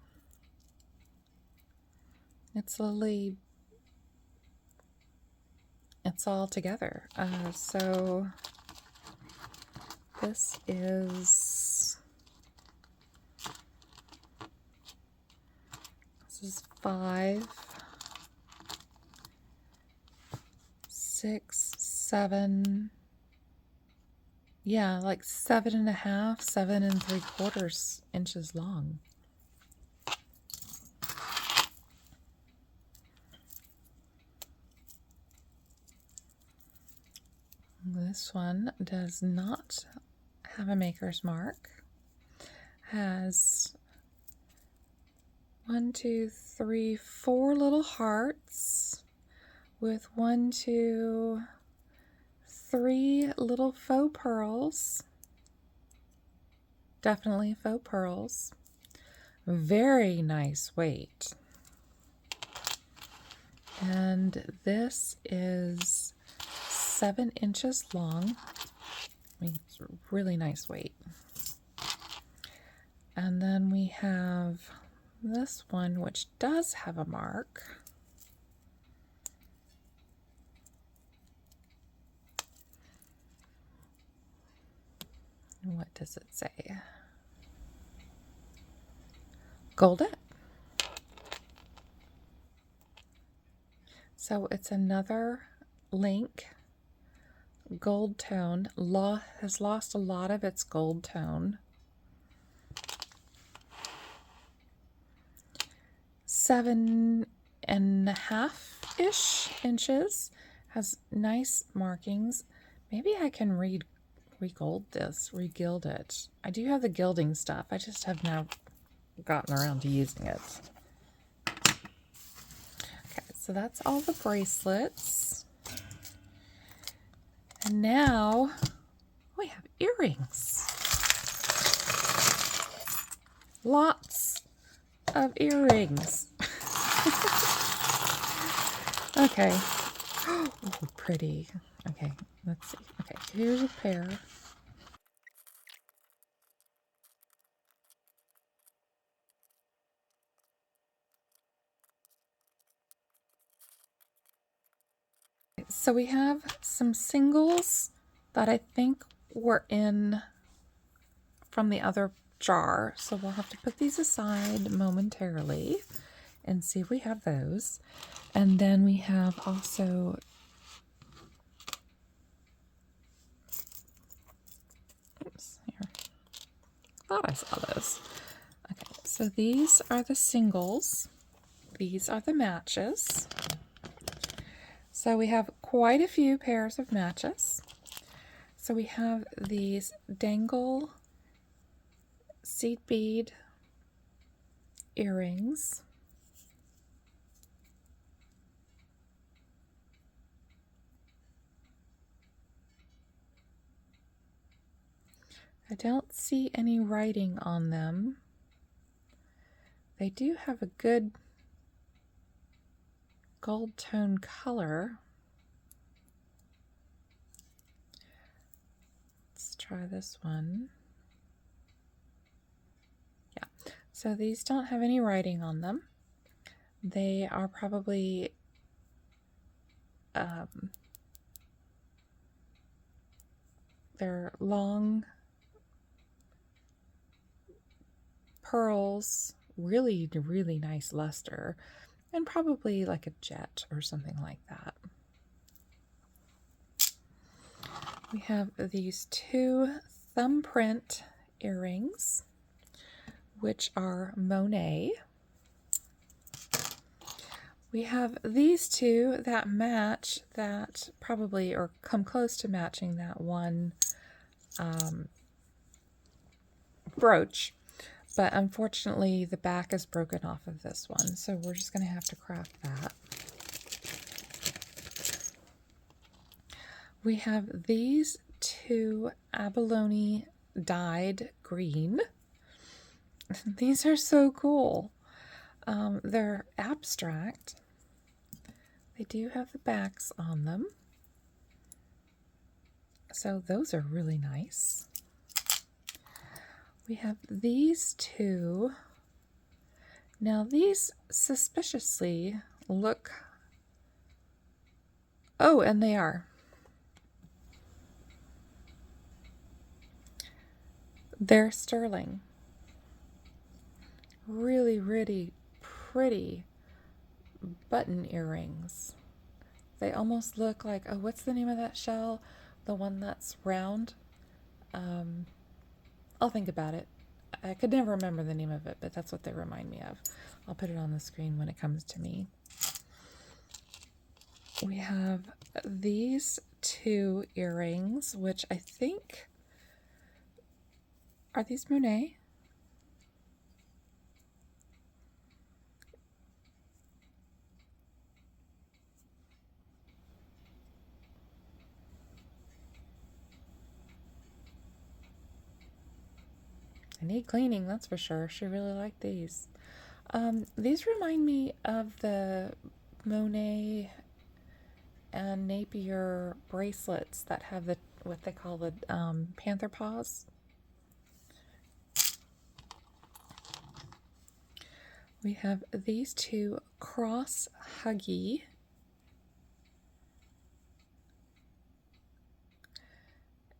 [SPEAKER 1] It's literally, it's all together. So this is 5, 6, 7. Yeah, like 7½, 7¾ inches long. This one does not have a maker's mark. Has 1, 2, 3, 4 little hearts, with 1, 2, 3 little faux pearls. Definitely faux pearls. Very nice weight. And this is 7 inches long. I mean, it's a really nice weight. And then we have this one, which does have a mark. What does it say? Goldette. So it's another link, gold tone. Has lost a lot of its gold tone. 7.5-ish inches. Has nice markings. Maybe I can re-gild it. I do have the gilding stuff. I just have now gotten around to using it. Okay, so that's all the bracelets. And now we have earrings. Lots of earrings. Okay. Oh, pretty. Okay, let's see. Okay, here's a pair. So we have some singles that I think were in from the other jar. So we'll have to put these aside momentarily and see if we have those. And then we have also here. Thought I saw those. Okay, so these are the singles. These are the matches. So we have quite a few pairs of matches. So we have these dangle seed bead earrings. I don't see any writing on them. They do have a good gold tone color. Let's try this one. Yeah, so these don't have any writing on them. They are probably they're long pearls, really, really nice luster, and probably like a jet or something like that. We have these 2 thumbprint earrings, which are Monet. We have these 2 that match that probably, or come close to matching that one brooch. But unfortunately, the back is broken off of this one, so we're just going to have to craft that. We have these 2 abalone dyed green. These are so cool. They're abstract. They do have the backs on them. So those are really nice. We have these 2. Now these suspiciously look... Oh, and they are. They're sterling. Really, really pretty button earrings. They almost look like, oh, what's the name of that shell? The one that's round? I'll think about it. I could never remember the name of it, but that's what they remind me of. I'll put it on the screen when it comes to me. We have these 2 earrings, which I think, are these Monet? I need cleaning, that's for sure. She really liked these. These remind me of the Monet and Napier bracelets that have the what they call the panther paws. We have these two cross huggy.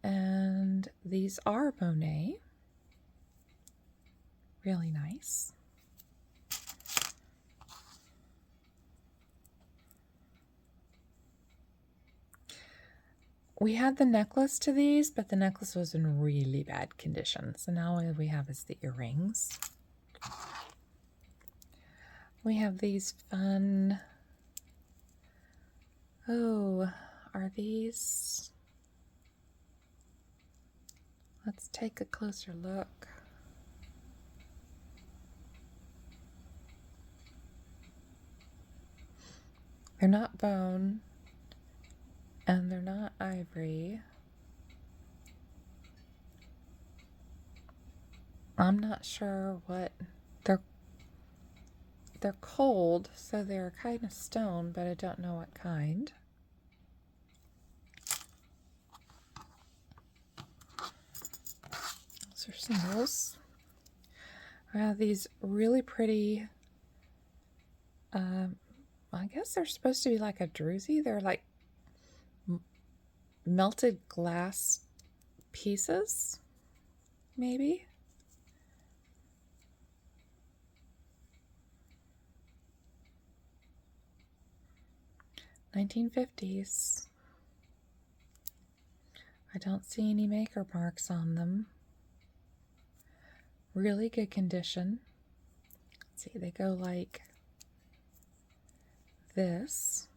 [SPEAKER 1] And these are Monet. Really nice. We had the necklace to these, but the necklace was in really bad condition. So now all we have is the earrings. We have these fun, oh, are these, let's take a closer look. They're not bone, and they're not ivory. I'm not sure what, they're cold, so they're kind of stone, but I don't know what kind. Those are singles. I have these really pretty, I guess they're supposed to be like a druzy. They're like melted glass pieces, maybe. $1950s. I don't see any maker marks on them. Really good condition. Let's see, they go like this.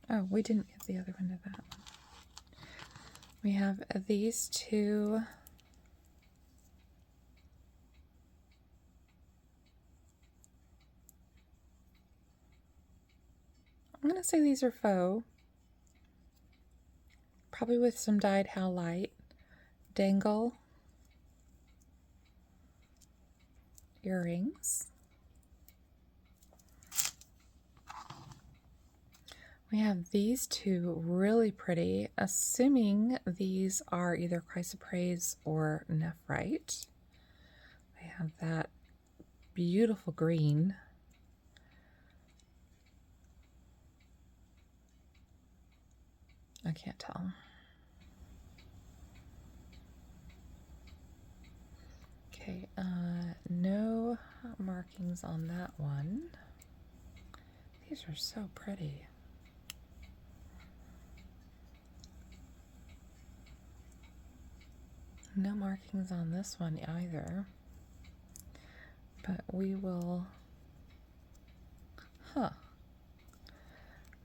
[SPEAKER 1] Oh, we didn't get the other one of that one. We have these two. I'm going to say these are faux. Probably with some dyed howlite. Dangle earrings. We have these two really pretty, assuming these are either chrysoprase or nephrite. They have that beautiful green. I can't tell. Okay, no markings on that one. These are so pretty. No markings on this one either. But we will... Huh.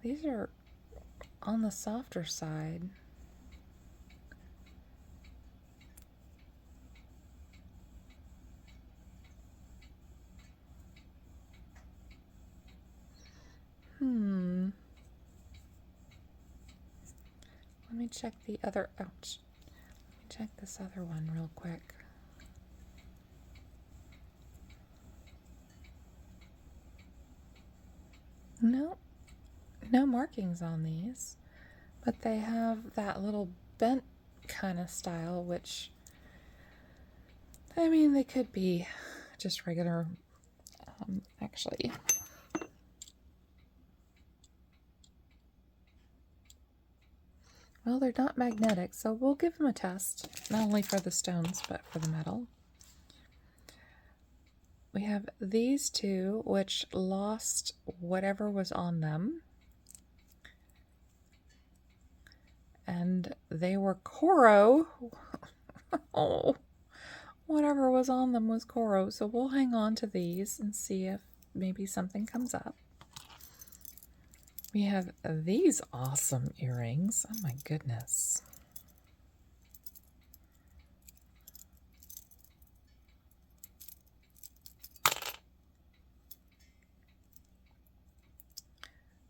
[SPEAKER 1] These are on the softer side. Let me check the other, ouch. Let me check this other one real quick. No, no markings on these, but they have that little bent kind of style, which, I mean, they could be just regular, actually. Well, they're not magnetic, so we'll give them a test, not only for the stones, but for the metal. We have these two, which lost whatever was on them. And they were Coro. Oh, whatever was on them was Coro. So we'll hang on to these and see if maybe something comes up. We have these awesome earrings. Oh my goodness.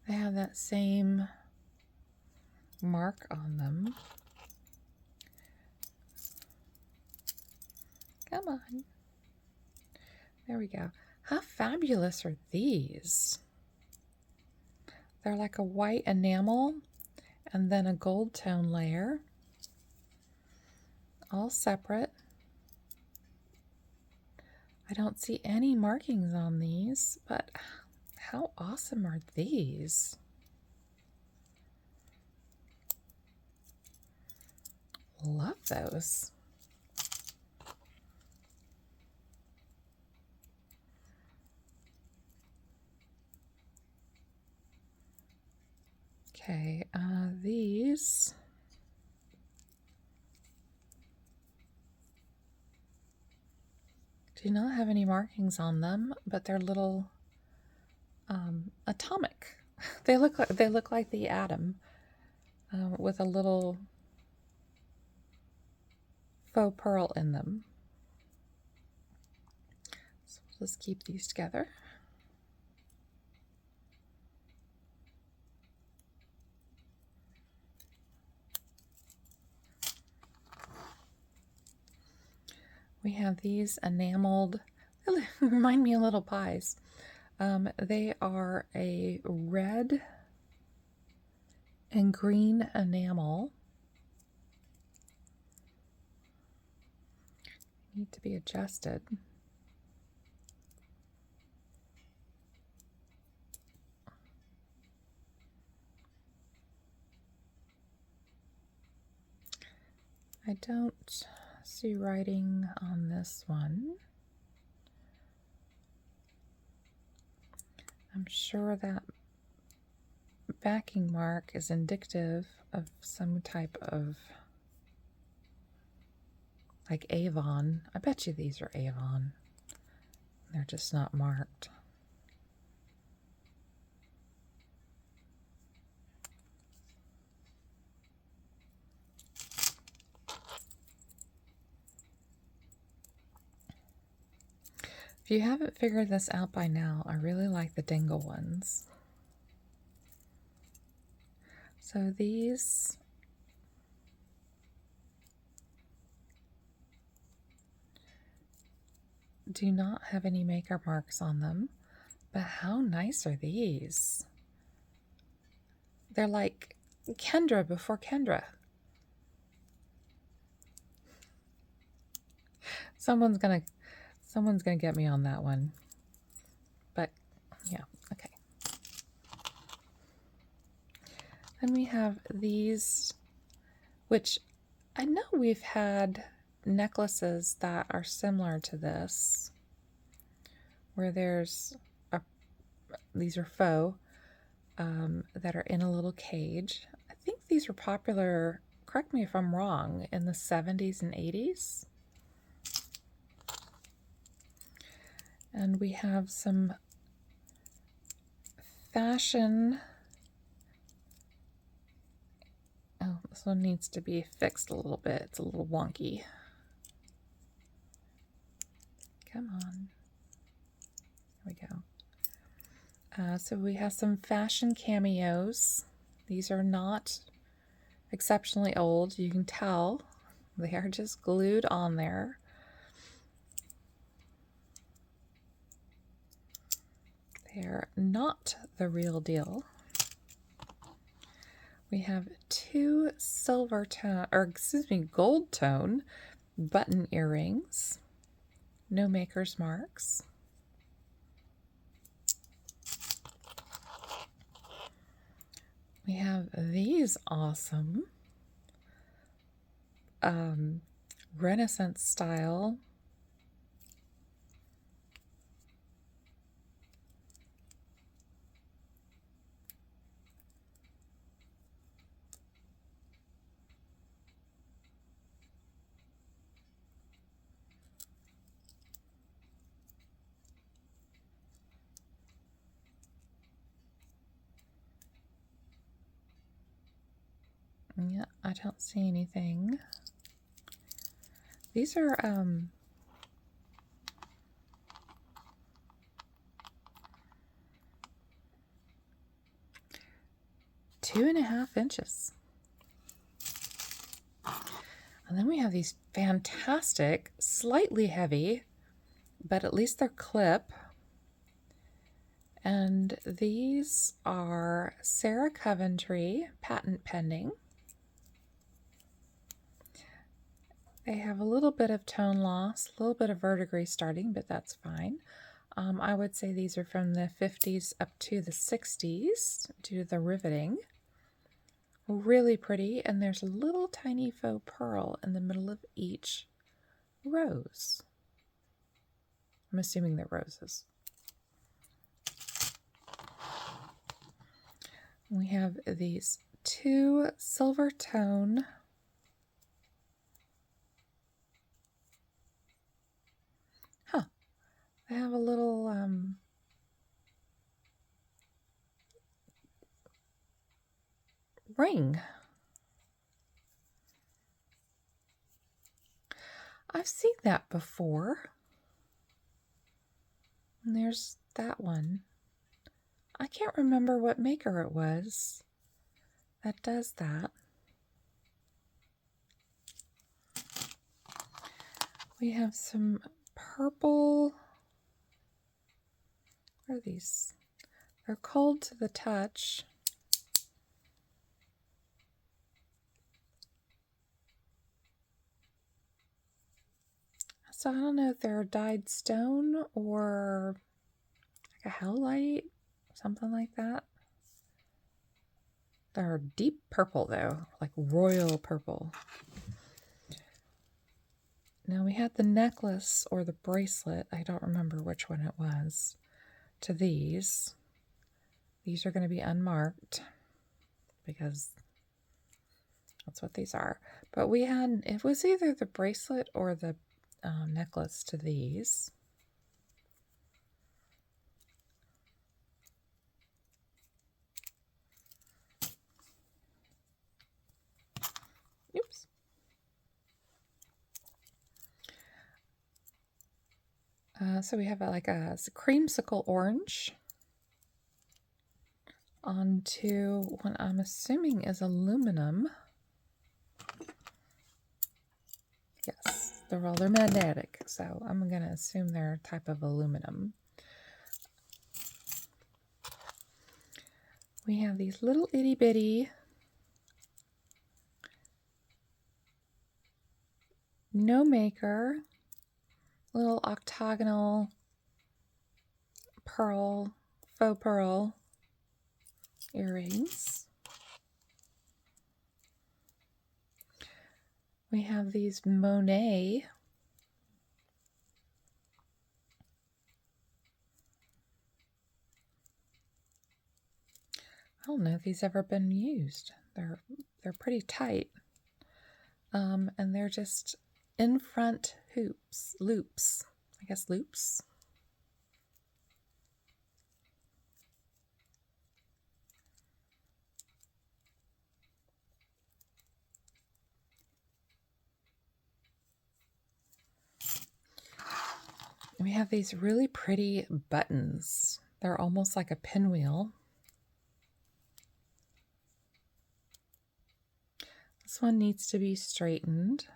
[SPEAKER 1] They have that same mark on them. Come on. There we go. How fabulous are these? They're like a white enamel and then a gold tone layer, all separate. I don't see any markings on these, but how awesome are these? Love those. Okay, these do not have any markings on them, but they're little atomic. They look like the atom with a little faux pearl in them. So we'll just keep these together. We have these enameled, they remind me of little pies. They are a red and green enamel. Need to be adjusted. I don't see writing on this one. I'm sure that backing mark is indicative of some type of, like Avon. I bet you these are Avon. They're just not marked. If you haven't figured this out by now, I really like the dingle ones. So these do not have any maker marks on them, but how nice are these? They're like Kendra before Kendra. Someone's gonna get me on that one. But yeah, okay. Then we have these, which I know we've had necklaces that are similar to this, where there's these are faux that are in a little cage. I think these were popular, correct me if I'm wrong, in the 70s and 80s. And we have some fashion. Oh, this one needs to be fixed a little bit. It's a little wonky. Come on. There we go. So we have some fashion cameos. These are not exceptionally old. You can tell they are just glued on there. They're not the real deal. We have two gold tone button earrings. No maker's marks. We have these awesome Renaissance style Yeah, I don't see anything. These are 2.5 inches. And then we have these fantastic, slightly heavy, but at least they're clip. And these are Sarah Coventry, patent pending. They have a little bit of tone loss, a little bit of verdigris starting, but that's fine. I would say these are from the 50s up to the 60s due to the riveting. Really pretty, and there's a little tiny faux pearl in the middle of each rose. I'm assuming they're roses. We have these two silver tone they have a little ring. I've seen that before. And there's that one. I can't remember what maker it was that does that. We have some purple. What are these? They're cold to the touch. So I don't know if they're dyed stone or like a howlite, something like that. They're deep purple though, like royal purple. Now we had the necklace or the bracelet, I don't remember which one it was, to these. These are going to be unmarked because that's what these are. But we had, it was either the bracelet or the necklace to these. Oops. So we have like a creamsicle orange onto what I'm assuming is aluminum. Yes, they're magnetic, so I'm going to assume they're a type of aluminum. We have these little itty bitty no maker little octagonal pearl, faux pearl earrings. We have these Monet I don't know if these ever been used. They're pretty tight. And they're just in front loops. I guess loops. And we have these really pretty buttons. They're almost like a pinwheel. This one needs to be straightened.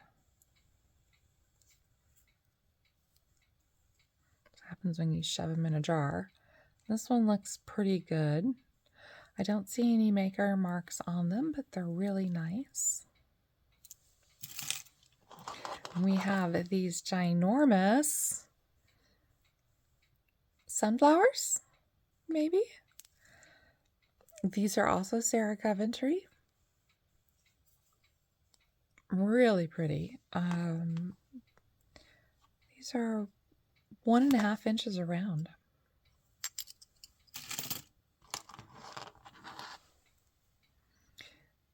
[SPEAKER 1] What happens when you shove them in a jar. This one looks pretty good. I don't see any maker marks on them, but they're really nice. And we have these ginormous sunflowers, maybe? These are also Sarah Coventry. Really pretty. These are 1.5 inches around.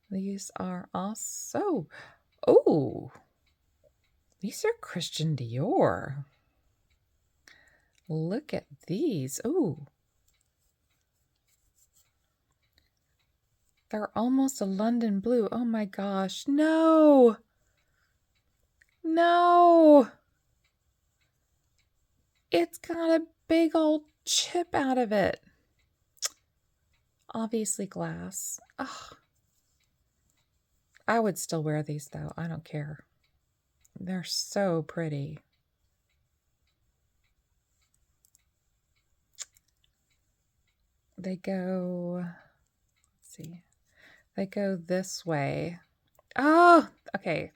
[SPEAKER 1] These are also, oh, these are Christian Dior. Look at these. Oh, they're almost a London blue. Oh my gosh. No. No. It's got a big old chip out of it. Obviously glass. Ugh. I would still wear these though. I don't care. They're so pretty. They go, let's see, they go this way. Oh, okay.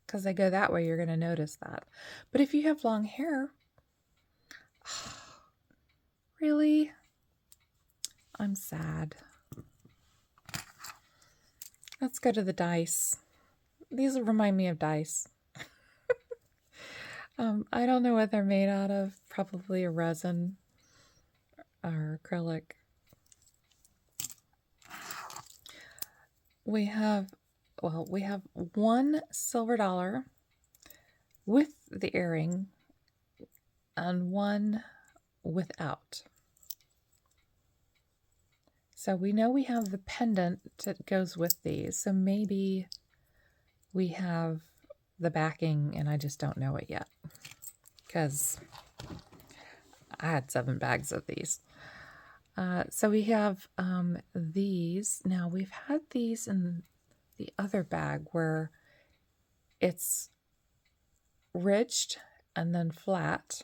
[SPEAKER 1] Because they go that way, you're going to notice that. But if you have long hair, really? I'm sad. Let's go to the dice. These remind me of dice. I don't know what they're made out of. Probably a resin or acrylic. We have one silver dollar with the earring and one without. So we know we have the pendant that goes with these. So maybe we have the backing and I just don't know it yet. Because I had 7 bags of these. So we have these. Now we've had these in the other bag where it's ridged and then flat.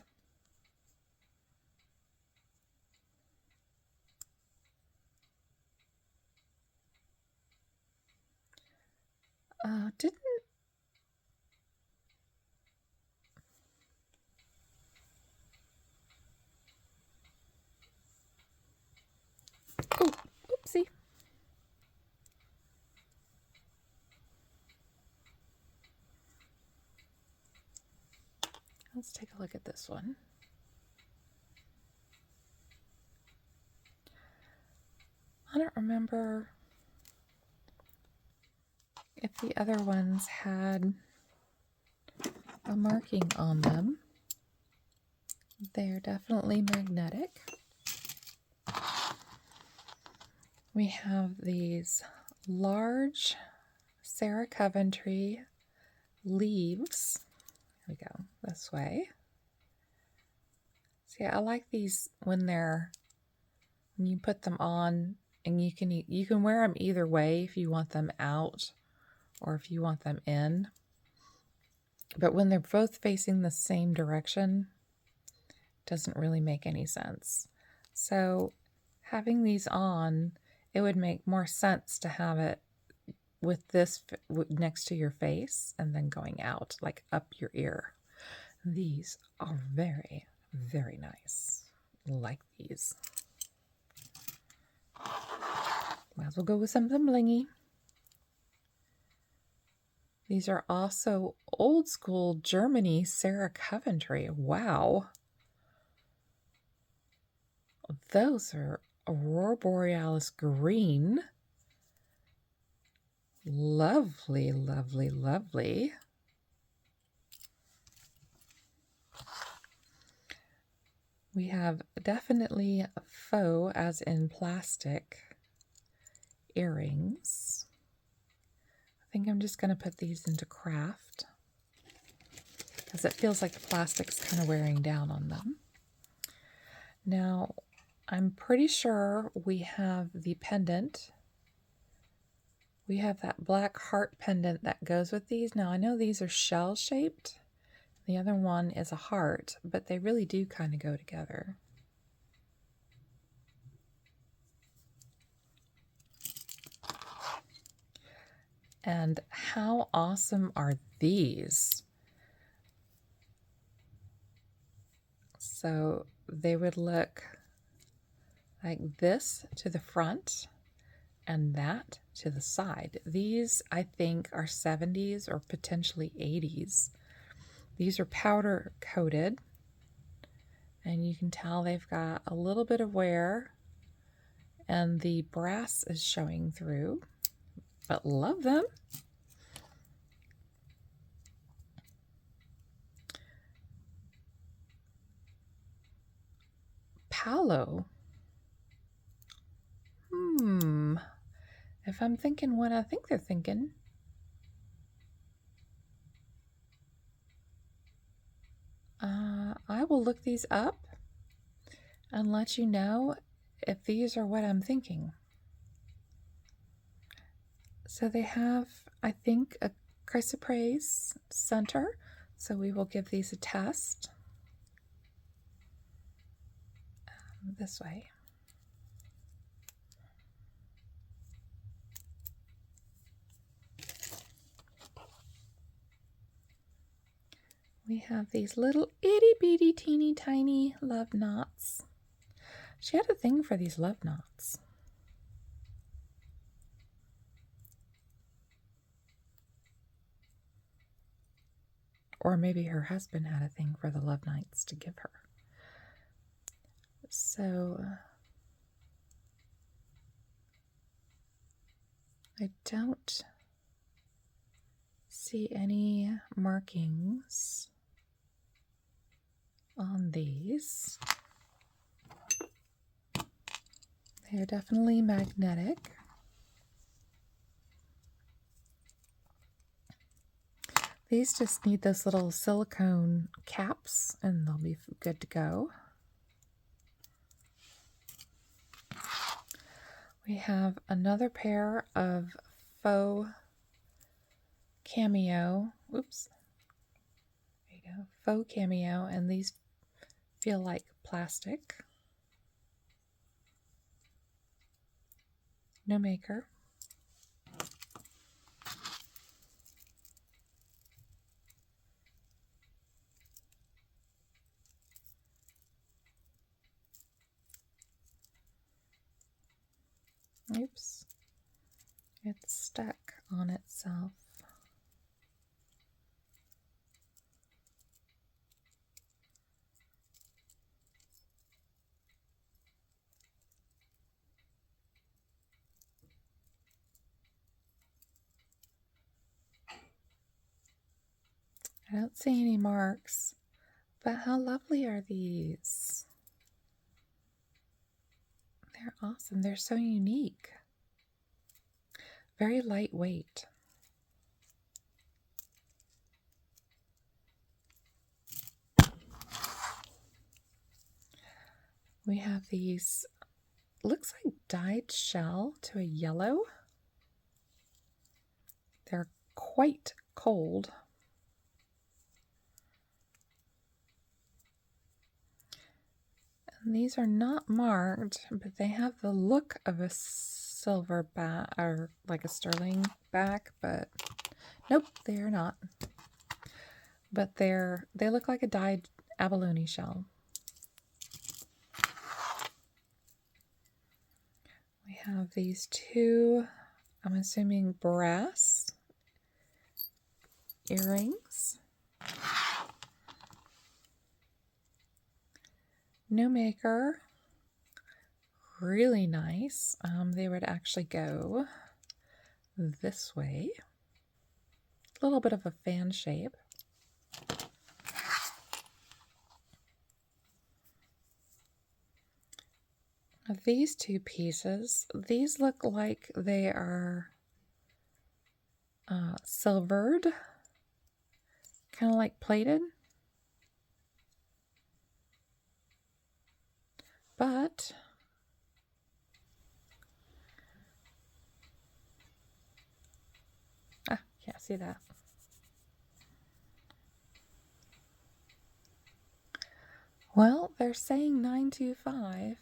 [SPEAKER 1] Didn't oh, oopsie. Let's take a look at this one. I don't remember if the other ones had a marking on them. They're definitely magnetic. We have these large Sarah Coventry leaves. Here we go, this way. See, I like these when you put them on, and you can wear them either way if you want them out or if you want them in. But when they're both facing the same direction, it doesn't really make any sense. So having these on, it would make more sense to have it with this next to your face and then going out, like up your ear. These are very, very nice. Like these. Might as well go with something blingy. These are also old school Germany Sarah Coventry. Wow. Those are Aurora Borealis green. Lovely, lovely, lovely. We have definitely faux, as in plastic, earrings. I think I'm just going to put these into craft because it feels like the plastic's kind of wearing down on them. Now, I'm pretty sure we have the pendant. We have that black heart pendant that goes with these. Now, I know these are shell-shaped. The other one is a heart, but they really do kind of go together. And how awesome are these? So they would look like this to the front and that to the side. These, I think, are 70s or potentially 80s. These are powder coated, and you can tell they've got a little bit of wear, and the brass is showing through, but love them. Palo. If I'm thinking what I think they're thinking. I will look these up and let you know if these are what I'm thinking. So they have, I think, a chrysoprase center. So we will give these a test this way. We have these little itty bitty teeny tiny love knots. She had a thing for these love knots. Or maybe her husband had a thing for the love knots to give her. So I don't see any markings on these. They are definitely magnetic. These just need those little silicone caps and they'll be good to go. We have another pair of faux cameo. Oops. There you go. Faux cameo, and these feel like plastic. No maker. Oops. It's stuck on itself. I don't see any marks, but how lovely are these? They're awesome. They're so unique. Very lightweight. We have these, looks like dyed shell to a yellow. They're quite cold. And these are not marked, but they have the look of a silver back, or like a sterling back, but nope, they are not. But they look like a dyed abalone shell. We have these two, I'm assuming brass earrings. No maker. Really nice. They would actually go this way. A little bit of a fan shape. These two pieces, these look like they are silvered, kind of like plated. But can't see that. Well, they're saying 925.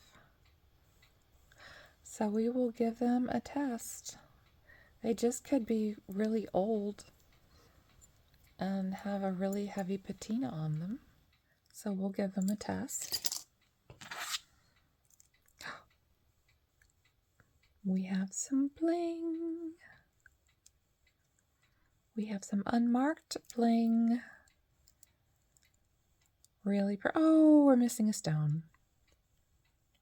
[SPEAKER 1] So we will give them a test. They just could be really old and have a really heavy patina on them. So we'll give them a test. We have some bling. We have some unmarked bling. Really oh, we're missing a stone.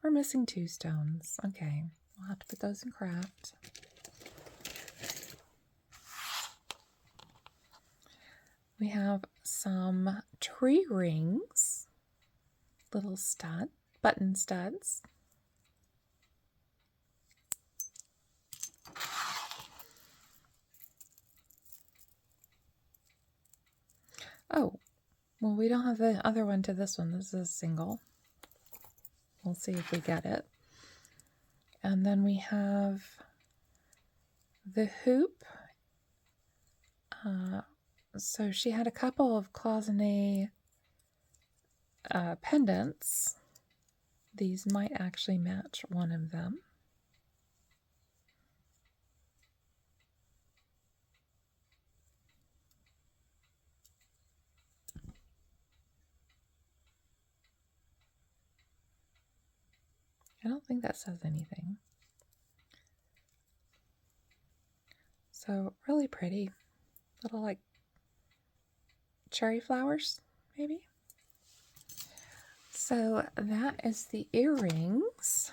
[SPEAKER 1] We're missing 2 stones. Okay, we'll have to put those in craft. We have some tree rings, little button studs. Oh, well, we don't have the other one to this one. This is a single. We'll see if we get it. And then we have the hoop So she had a couple of cloisonne pendants. These might actually match one of them. I don't think that says anything. So really pretty. Little like cherry flowers, maybe. So that is the earrings.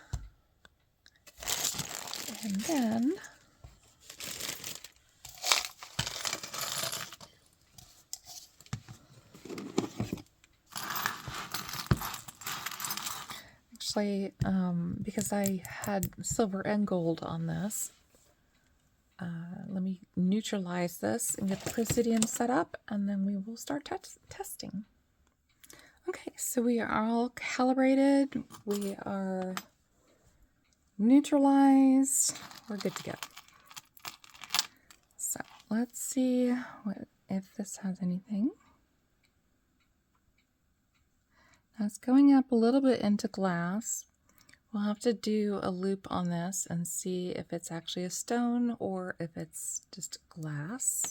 [SPEAKER 1] And then actually, because I had silver and gold on this, let me neutralize this and get the presidium set up, and then we will start testing. Okay, so we are all calibrated. We are neutralized. We're good to go. So let's see if this has anything. That's going up a little bit into glass. We'll have to do a loop on this and see if it's actually a stone or if it's just glass.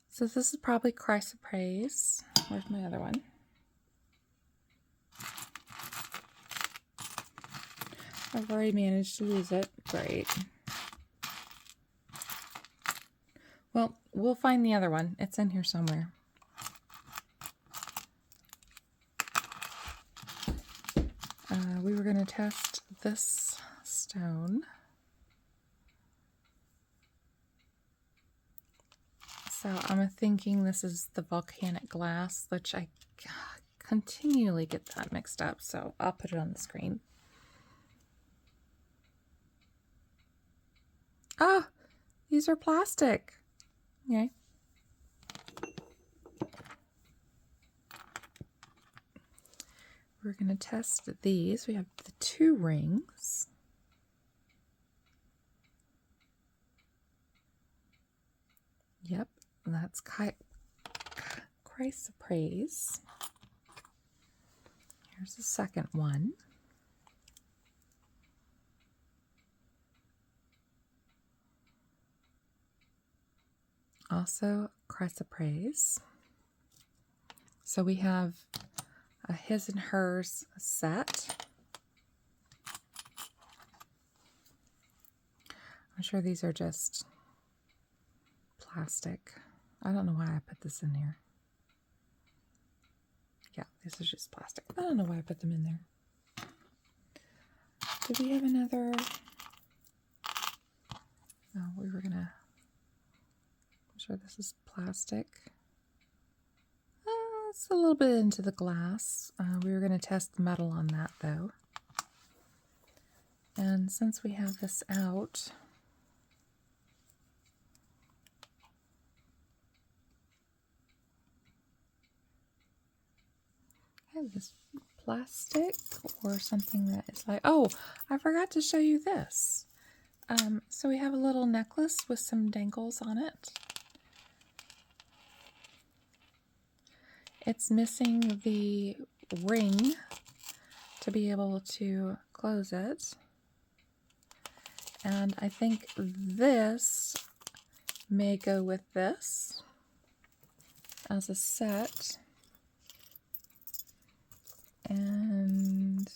[SPEAKER 1] So this is probably chrysoprase. Where's my other one? I've already managed to lose it. Great. Well, we'll find the other one. It's in here somewhere. We were going to test this stone. So I'm thinking this is the volcanic glass, which I continually get that mixed up. So I'll put it on the screen. Oh, these are plastic. Okay. We're going to test these. We have the 2 rings. Yep, that's chrysoprase. Here's the second one. Also chrysoprase. So we have a his and hers set. I'm sure these are just plastic. I don't know why I put this in here. Yeah, this is just plastic. I don't know why I put them in there. Do we have another? No, we were gonna. I'm sure this is plastic. It's a little bit into the glass. We were going to test the metal on that though. And since we have this out, I have this plastic or something that is like, oh, I forgot to show you this. So we have a little necklace with some dangles on it. It's missing the ring to be able to close it. And I think this may go with this as a set. And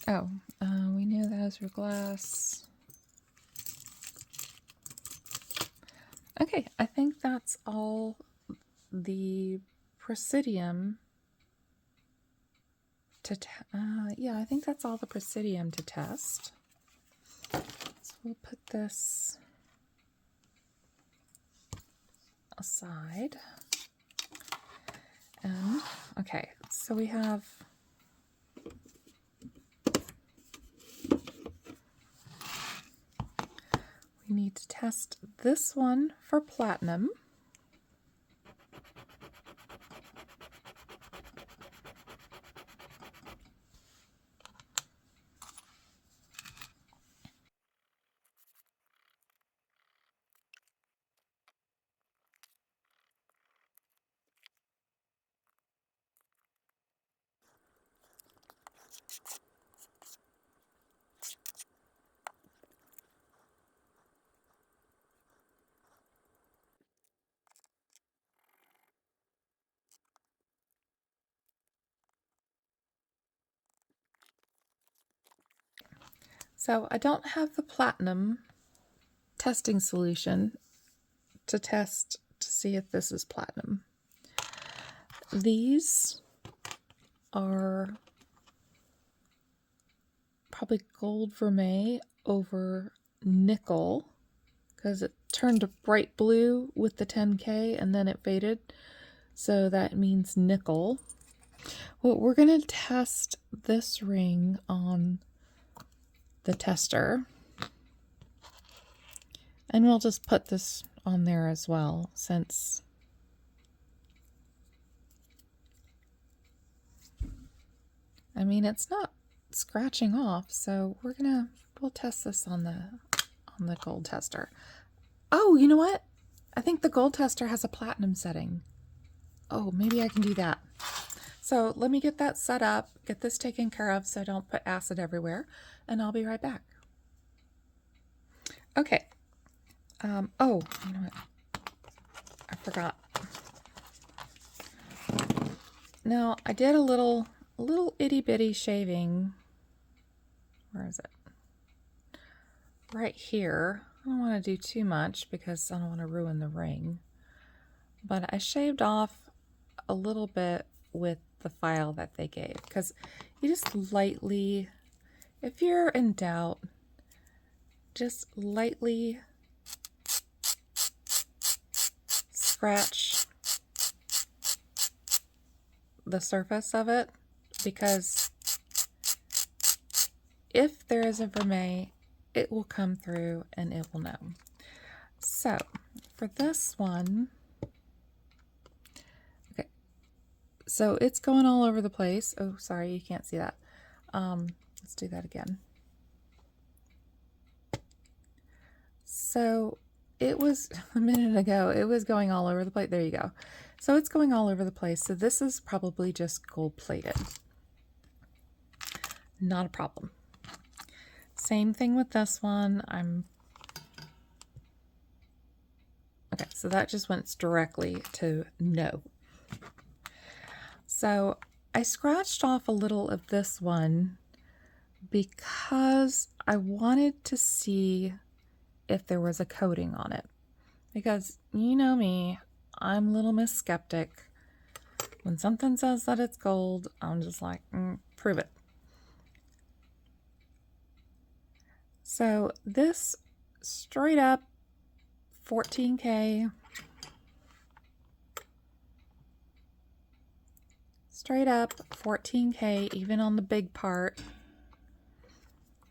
[SPEAKER 1] oh, we knew those were glass. Okay, I think that's all the presidium to yeah, I think that's all the presidium to test. So we'll put this aside. And okay, so we have we need to test this one for platinum. So I don't have the platinum testing solution to test to see if this is platinum. These are probably gold vermeil over nickel, because it turned a bright blue with the 10K and then it faded. So that means nickel. Well, we're going to test this ring on the tester. And we'll just put this on there as well, since I mean, it's not scratching off, so we'll test this on the gold tester. Oh, you know what? I think the gold tester has a platinum setting. Oh, maybe I can do that. So let me get that set up, get this taken care of so I don't put acid everywhere, and I'll be right back. Okay. Oh, you know what? I forgot. Now, I did a little itty bitty shaving. Where is it? Right here. I don't want to do too much because I don't want to ruin the ring. But I shaved off a little bit with the file that they gave, because you just lightly, if you're in doubt, just lightly scratch the surface of it, because if there is a vermeil, it will come through and it will know. So for this one, okay, so it's going all over the place. Oh, sorry, you can't see that. Let's do that again. So it was a minute ago, it was going all over the place. There you go. So it's going all over the place. So this is probably just gold plated. Not a problem. Same thing with this one. Okay, so that just went directly to no. So I scratched off a little of this one because I wanted to see if there was a coating on it. Because you know me, I'm Little Miss Skeptic. When something says that it's gold, I'm just like, prove it. So this straight up 14K, straight up 14K, even on the big part.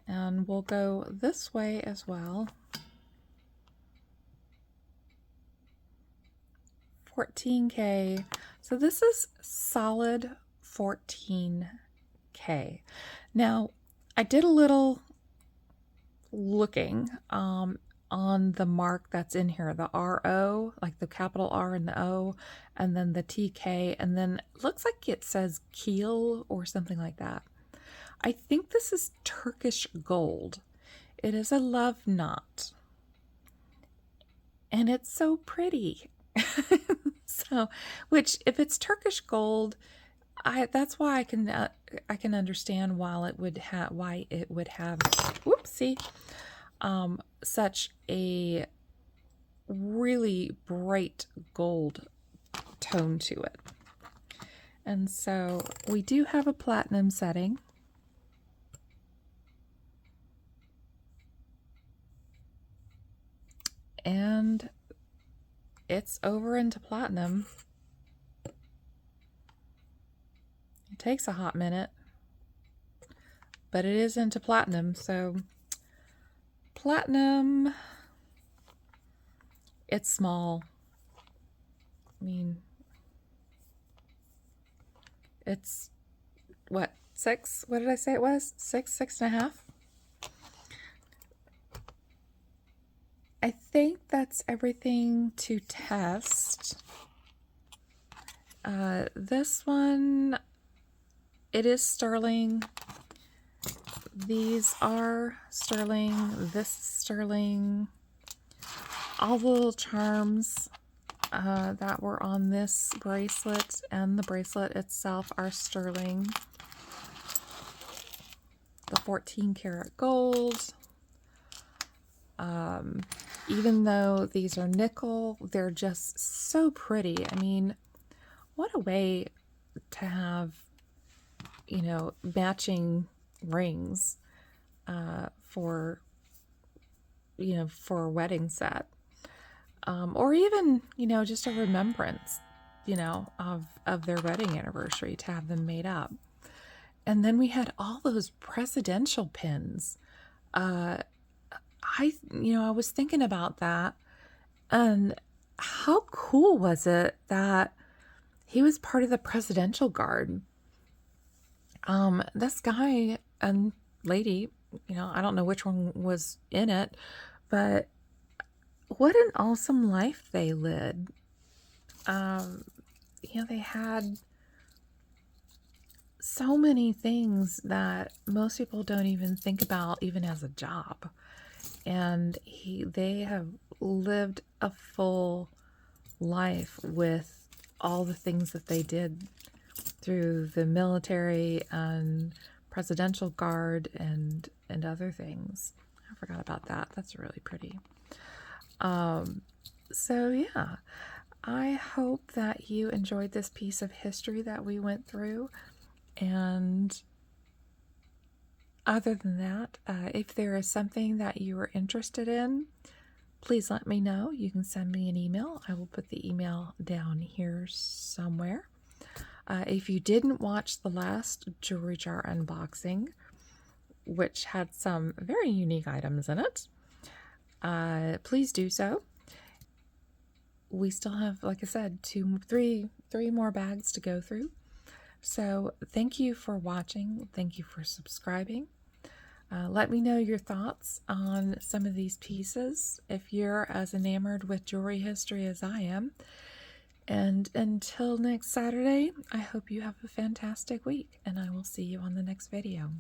[SPEAKER 1] And we'll go this way as well. 14K. So this is solid 14K. Now, I did a little looking on the mark that's in here, the RO, like the capital R and the O, and then the TK, and then it looks like it says keel or something like that. I think this is Turkish gold. It is a love knot. And it's so pretty. So, which if it's Turkish gold, that's why I can understand why it would have whoopsie, such a really bright gold tone to it. And so we do have a platinum setting. And it's over into platinum. It takes a hot minute, but it is into platinum. So platinum, it's small. I mean, it's what, 6? What did I say it was? 6.5? I think that's everything to test. This one, it is sterling. These are sterling. This is sterling. All the little charms that were on this bracelet and the bracelet itself are sterling. the 14 karat gold. Even though these are nickel, they're just so pretty. I mean, what a way to have, you know, matching rings for, you know, for a wedding set. Or even, you know, just a remembrance, you know, of their wedding anniversary, to have them made up. And then we had all those presidential pins. I was thinking about that, and how cool was it that he was part of the presidential guard? This guy and lady, you know, I don't know which one was in it, but what an awesome life they led. You know, they had so many things that most people don't even think about, even as a job. And they have lived a full life with all the things that they did through the military and presidential guard and other things. I forgot about that. That's really pretty. So yeah, I hope that you enjoyed this piece of history that we went through. And other than that, if there is something that you are interested in, please let me know. You can send me an email. I will put the email down here somewhere. If you didn't watch the last jewelry jar unboxing, which had some very unique items in it, please do so. We still have, like I said, three more bags to go through. So thank you for watching. Thank you for subscribing. Let me know your thoughts on some of these pieces, if you're as enamored with jewelry history as I am. And until next Saturday, I hope you have a fantastic week, and I will see you on the next video.